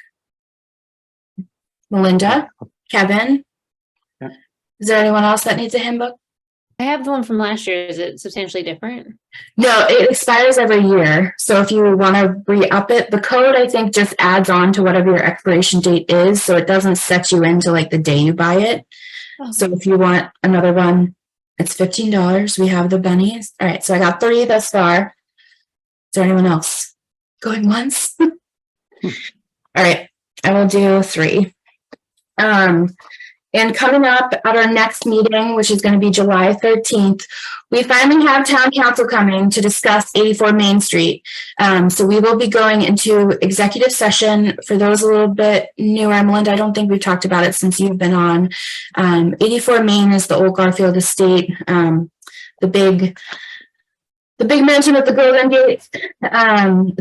Melinda, Kevin, Yeah. Is there anyone else that needs a handbook? I have the one from last year. Is it substantially different? No, it expires every year. So if you want to re-up it, the code I think just adds on to whatever your expiration date is. So it doesn't set you into like the day you buy it. Oh. So if you want another one, it's $15. We have the bunnies. All right, so I got 3 thus far. Is there anyone else? Going once? All right, I will do 3. And coming up at our next meeting, which is going to be July 13th, we finally have town council coming to discuss 84 Main Street. So we will be going into executive session. For those a little bit newer, Melinda, I don't think we've talked about it since you've been on. 84 Main is the old Garfield estate, the big mansion with the Golden Gate.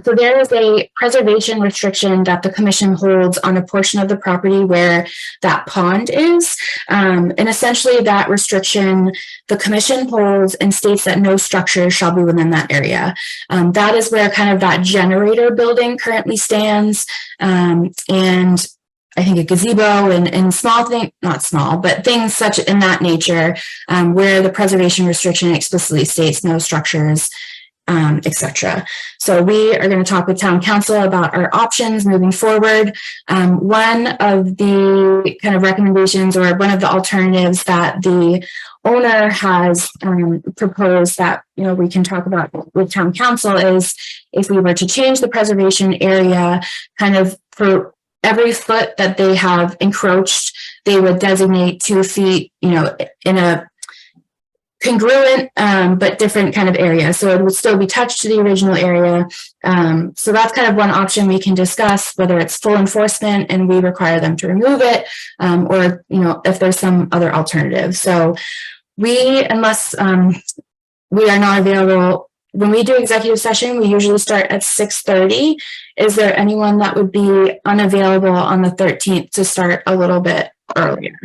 So there is a preservation restriction that the commission holds on a portion of the property where that pond is. And essentially that restriction, the commission holds and states that no structure shall be within that area. That is where kind of that generator building currently stands. And I think a gazebo and small thing, not small, but things such in that nature, where the preservation restriction explicitly states no structures, etc. So we are going to talk with town council about our options moving forward. One of the kind of recommendations or one of the alternatives that the owner has proposed that we can talk about with town council is if we were to change the preservation area kind of for every foot that they have encroached, they would designate 2 feet, in a congruent but different kind of area. So it would still be touched to the original area. So that's kind of one option we can discuss, whether it's full enforcement and we require them to remove it, or if there's some other alternative. So unless we are not available. When we do executive session, we usually start at 6:30. Is there anyone that would be unavailable on the 13th to start a little bit earlier?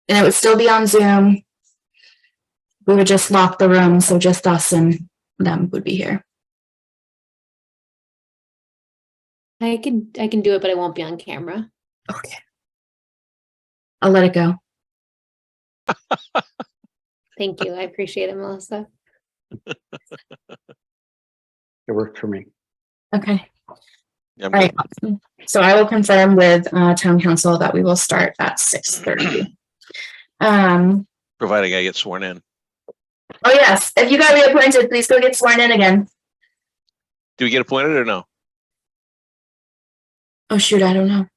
And it would still be on Zoom. We would just lock the room, so just us and them would be here. I can do it, but I won't be on camera. Okay. I'll let it go. Thank you. I appreciate it, Melissa. It worked for me. Okay. Yeah, I'm All right. good. Awesome. So I will confirm with town council that we will start at 6:30. Providing I get sworn in. Oh yes, if you got reappointed, please go get sworn in again. Do we get appointed or no? Oh shoot, I don't know.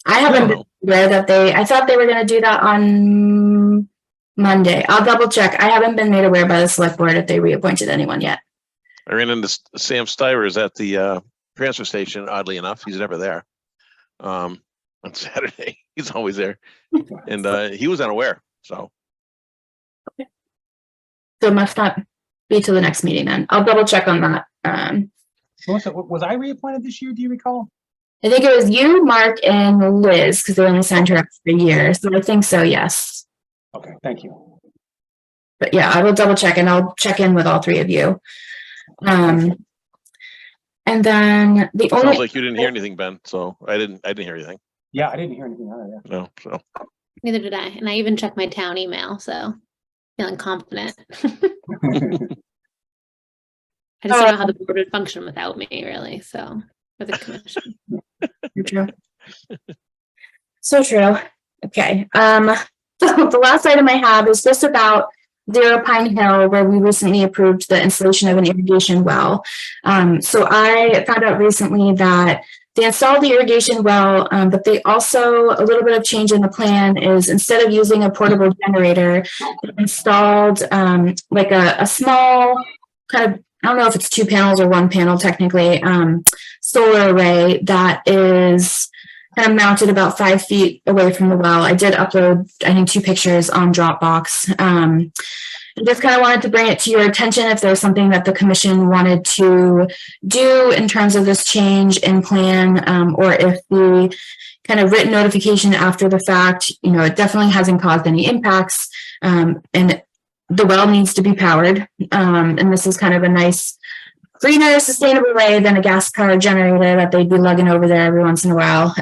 I I haven't don't been know. aware that I thought they were gonna do that on Monday. I'll double check. I haven't been made aware by the select board if they reappointed anyone yet. I ran into Sam Stivers at the transfer station, oddly enough. He's never there. On Saturday. He's always there. And he was unaware. So So it must not be till the next meeting then. I'll double check on that. Melissa, was I reappointed this year? Do you recall? I think it was you, Mark, and Liz, because they only signed her up for a year. So I think so, yes. Okay, thank you. But yeah, I will double check and I'll check in with all three of you. And then the sounds only like you didn't hear anything, Ben. So I didn't hear anything. Yeah, I didn't hear anything either. Yeah. No. So Neither did I. And I even checked my town email, so feeling confident. I just don't know how the board would function without me, really. So, for the commission. True. So true. Okay. So the last item I have is just about Zero Pine Hill, where we recently approved the installation of an irrigation well. So I found out recently that they installed the irrigation well, but they also, a little bit of change in the plan is instead of using a portable generator, they installed like a small kind of, I don't know if it's 2 panels or 1 panel technically, solar array that is kind of mounted about 5 feet away from the well. I did upload, I think, 2 pictures on Dropbox. I just kind of wanted to bring it to your attention if there's something that the commission wanted to do in terms of this change in plan, or if the kind of written notification after the fact, you know, it definitely hasn't caused any impacts, and the well needs to be powered. And this is kind of a nice, greener, sustainable way than a gas powered generator that they'd be lugging over there every once in a while.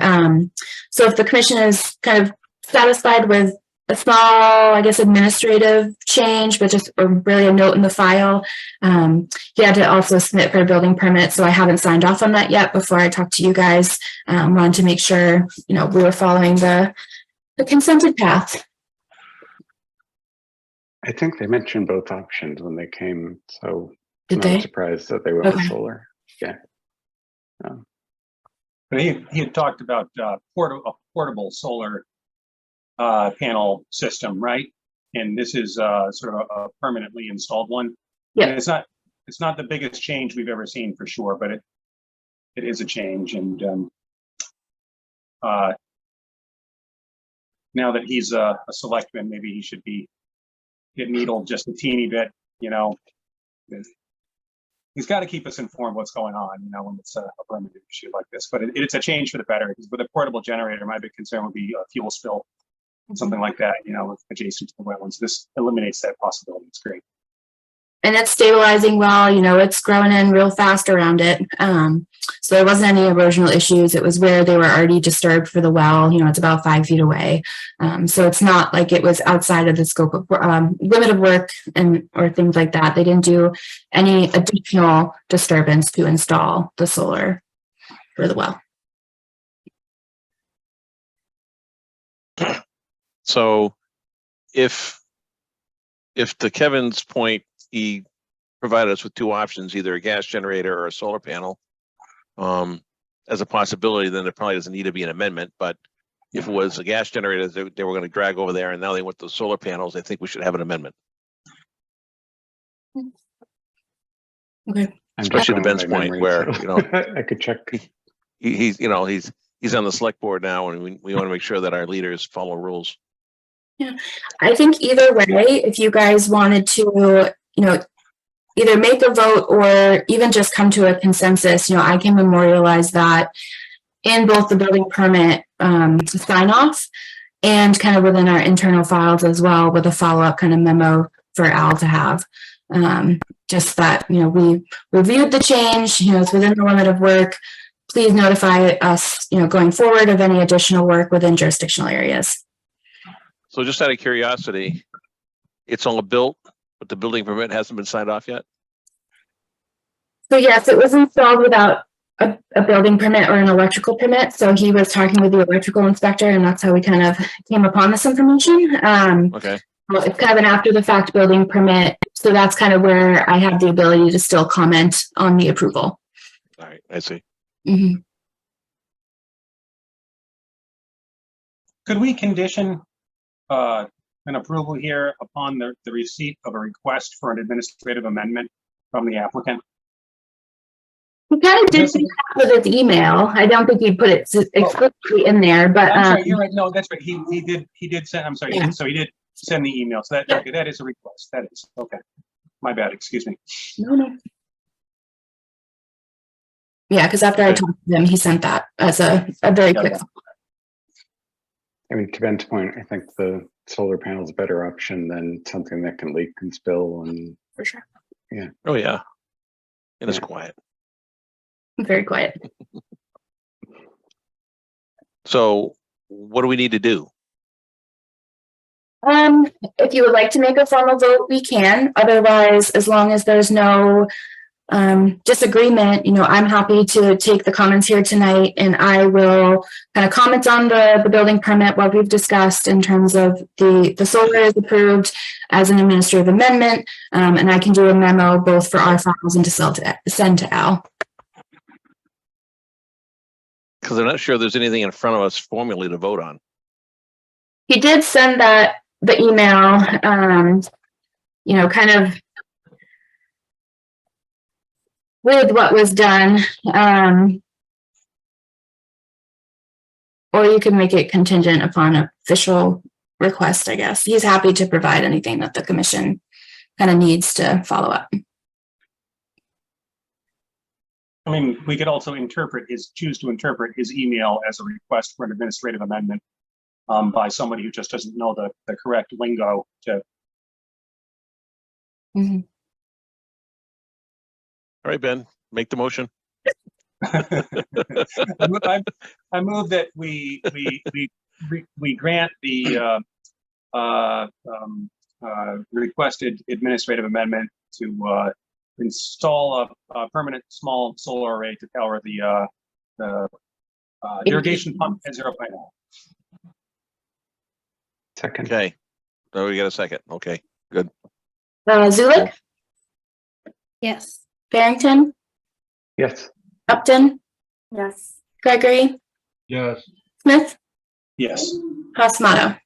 So if the commission is kind of satisfied with a small, I guess, administrative change, but just really a note in the file, he had to also submit for a building permit. So I haven't signed off on that yet before I talk to you guys. Wanted to make sure, you know, we were following the consented path. I think they mentioned both options when they came, so Did I'm they? not surprised that they went with Okay. solar. Yeah. But he had talked about a portable solar panel system, right? And this is sort of a permanently installed one. Yeah. And it's not the biggest change we've ever seen for sure, but it is a change. And now that he's a selectman, maybe he should be get needled just a teeny bit, you know. He's got to keep us informed what's going on, you know, when it's a permanent issue like this. But it's a change for the better, because with a portable generator, my big concern would be a fuel spill, something like that, you know, adjacent to the wetlands. This eliminates that possibility. It's great. And it's stabilizing well, you know, it's growing in real fast around it. So there wasn't any erosional issues. It was where they were already disturbed for the well, you know, it's about 5 feet away. So it's not like it was outside of the scope of limit of work or things like that. They didn't do any additional disturbance to install the solar for the well. So if to Kevin's point, he provided us with 2 options, either a gas generator or a solar panel, as a possibility, then there probably doesn't need to be an amendment. But if it was a gas generator they were going to drag over there and now they went to solar panels, I think we should have an amendment. Okay. I'm Especially just to Ben's going by point memory, where, so you know, I could check. he's you know, he's on the select board now, and we want to make sure that our leaders follow rules. I think either way, if you guys wanted to, you know, either make a vote or even just come to a consensus, you know, I can memorialize that in both the building permit sign off and kind of within our internal files as well, with a follow-up kind of memo for Al to have. Just that, you know, we reviewed the change, you know, it's within the limit of work. Please notify us, you know, going forward of any additional work within jurisdictional areas. So just out of curiosity, it's all built, but the building permit hasn't been signed off yet? So yes, it was installed without a building permit or an electrical permit. So he was talking with the electrical inspector, and that's how we kind of came upon this information. Okay, Well, it's kind of an after the fact building permit. So that's kind of where I have the ability to still comment on the approval. all right, I see. Mhm. Could we condition an approval here upon the receipt of a request for an administrative amendment from the applicant? He kind of did that with his email. I don't think he put it explicitly in there, but I'm sorry, you're right. No, that's right. He did send, I'm sorry. Yeah. So he did send the email. So that, okay, that is a request. That is, okay. My bad, excuse me. no. Yeah, because after I talked to him, he sent that as a very quick. I mean, to Ben's point, I think the solar panel is a better option than something that can leak and spill and. For sure. Oh, yeah. And it's Yeah. quiet. Very quiet. So what do we need to do? If you would like to make a formal vote, we can. Otherwise, as long as there's no disagreement, you know, I'm happy to take the comments here tonight, and I will kind of comment on the building permit, what we've discussed in terms of the solar is approved as an administrative amendment, and I can do a memo both for our files and to send to Al. Because I'm not sure there's anything in front of us formally to vote on. He did send the email, you know, kind of with what was done, or you can make it contingent upon official request, I guess. He's happy to provide anything that the commission kind of needs to follow up. I mean, we could also choose to interpret his email as a request for an administrative amendment by somebody who just doesn't know the correct lingo to. Mhm. All right, Ben, make the motion. I move that we grant the requested administrative amendment to install a permanent small solar array to power the irrigation pump at 0.0. Second. Okay. Oh, we got a second. Okay, good. Zulik, Yes. Barrington, Yes. Upton, Yes. Gregory, Yes. Smith, Yes. Pasmato.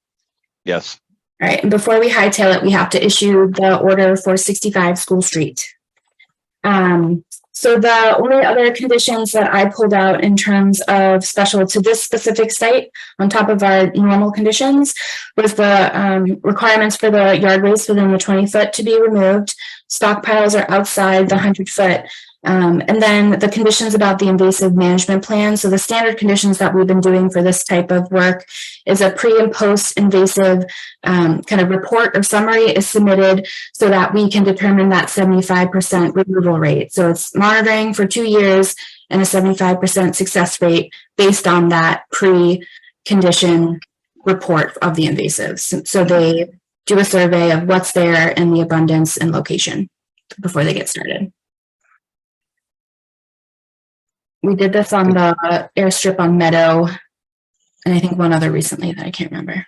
Yes. All right, and before we hightail it, we have to issue the order for 65 School Street. So the only other conditions that I pulled out in terms of special to this specific site, on top of our normal conditions, was the requirements for the yard waste within the 20-foot to be removed. Stockpiles are outside the 100-foot. And then the conditions about the invasive management plan. So the standard conditions that we've been doing for this type of work is a pre and post invasive kind of report or summary is submitted so that we can determine that 75% removal rate. So it's monitoring for 2 years and a 75% success rate based on that pre-condition report of the invasives. So they do a survey of what's there and the abundance and location before they get started. We did this on the airstrip on Meadow, and I think one other recently that I can't remember.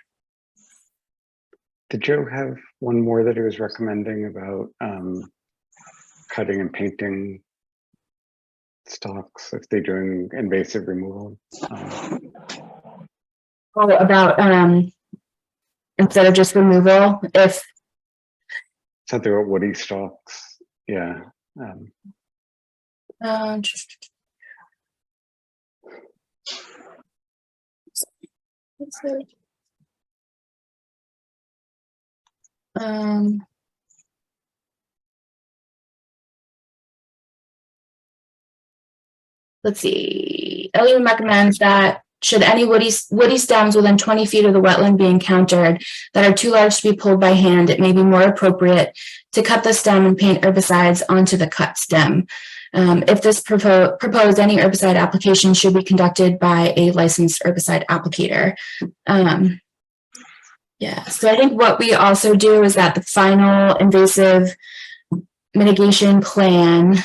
Did Joe have one more that he was recommending about cutting and painting stalks if they're doing invasive removal? Oh, about instead of just removal, if Something about woody stalks. Yeah. Let's see. Ellie recommends that should any woody stems within 20 feet of the wetland be encountered that are too large to be pulled by hand, it may be more appropriate to cut the stem and paint herbicides onto the cut stem. If this proposed, any herbicide application should be conducted by a licensed herbicide applicator. Yeah, so I think what we also do is that the final invasive mitigation plan.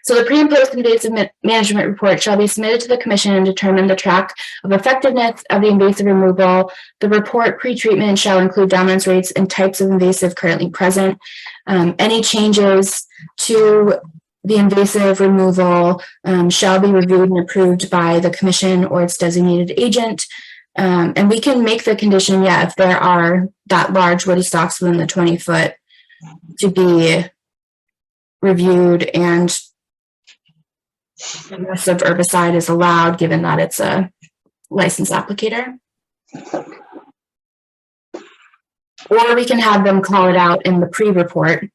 So the pre and post invasive management report shall be submitted to the commission and determine the track of effectiveness of the invasive removal. The report pre-treatment shall include dominance rates and types of invasive currently present. Any changes to the invasive removal shall be reviewed and approved by the commission or its designated agent. And we can make the condition, yeah, if there are that large woody stalks within the 20-foot to be reviewed, and the use of herbicide is allowed given that it's a licensed applicator. Or we can have them call it out in the pre-report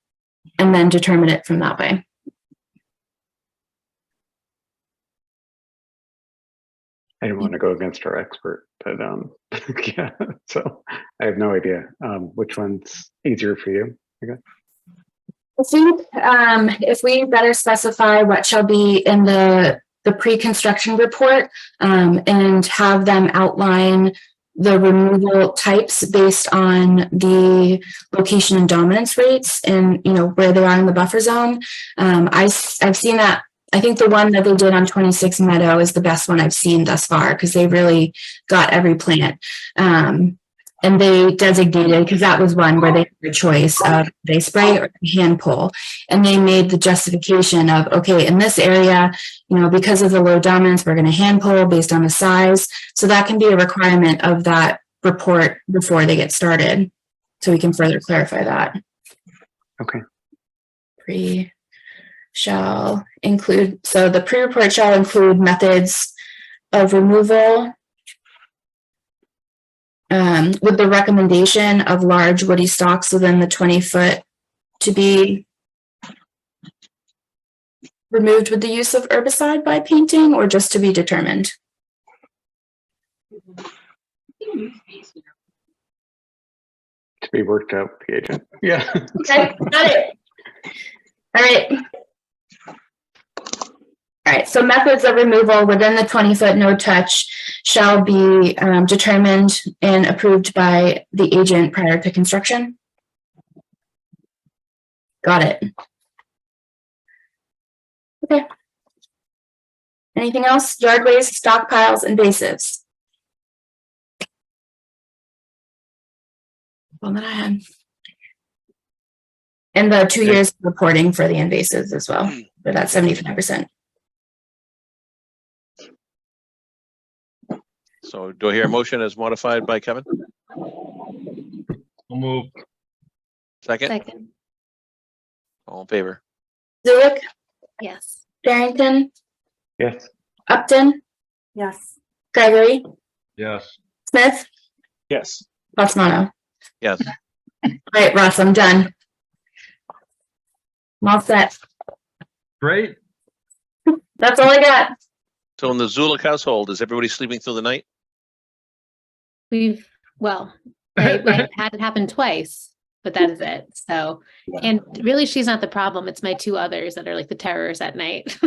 and then determine it from that way. I didn't want to go against our expert, but yeah, so I have no idea which one's easier for you. Okay. I think if we better specify what shall be in the pre-construction report and have them outline the removal types based on the location and dominance rates and, you know, where they are in the buffer zone. I've seen that. I think the one that they did on 26 Meadow is the best one I've seen thus far because they really got every plant. And they designated, because that was one where they had a choice of they spray or hand pull. And they made the justification of, okay, in this area, you know, because of the low dominance, we're going to hand pull based on the size. So that can be a requirement of that report before they get started. So we can further clarify that. Okay. Pre shall include, so the pre-report shall include methods of removal with the recommendation of large woody stalks within the 20-foot to be removed with the use of herbicide by painting, or just to be determined. To be worked out with the agent. Yeah. Okay, got it. All right. All right, so methods of removal within the 20-foot no touch shall be determined and approved by the agent prior to construction. Got it. Okay. Anything else? Yardways, stockpiles, invasives. One that I had. And the 2 years reporting for the invasives as well, for that 75%. So do I hear a motion as modified by Kevin? I'll move. Second? Second. All in favor? Zulik, Yes. Barrington, Yes. Upton, Yes. Gregory, Yes. Smith, Yes. Foxmono. Yes. All right, Russ, I'm done. I'm all set. Great. That's all I got. So in the Zulik household, is everybody sleeping through the night? Well, I had it happen twice, but that is it. So, and really she's not the problem. It's my two others that are like the terrors at night.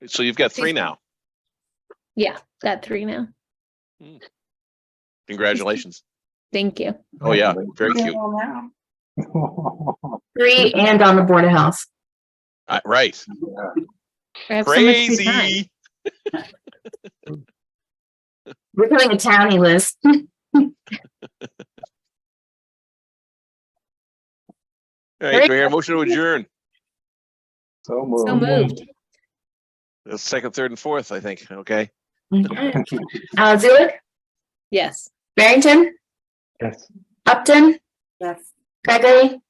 So you've got three now. Yeah, got three now. Congratulations. Thank you. Oh yeah, very cute. 3 and on the Board of Health. Right. I have so much free time. Crazy. We're doing a townie list. All right, do I hear a motion to adjourn? So moved. So moved. The second, third, and fourth, I think. Okay. Zulik, Yes. Barrington, Yes. Upton, Yes. Gregory,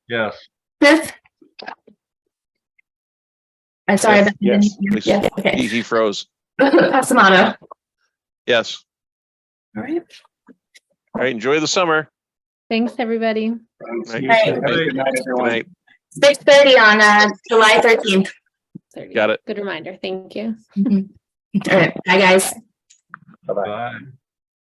Yes. Smith. I'm sorry. Yes. Yeah, okay. He froze. Pasamato. Yes. All right. All right, enjoy the summer. Thanks, everybody. Thanks. Right. You Right. too. Have a good night, Good everyone. night. 6:30 on July 13th. 30. Got it. Good reminder. Thank you. All right, bye guys. Bye.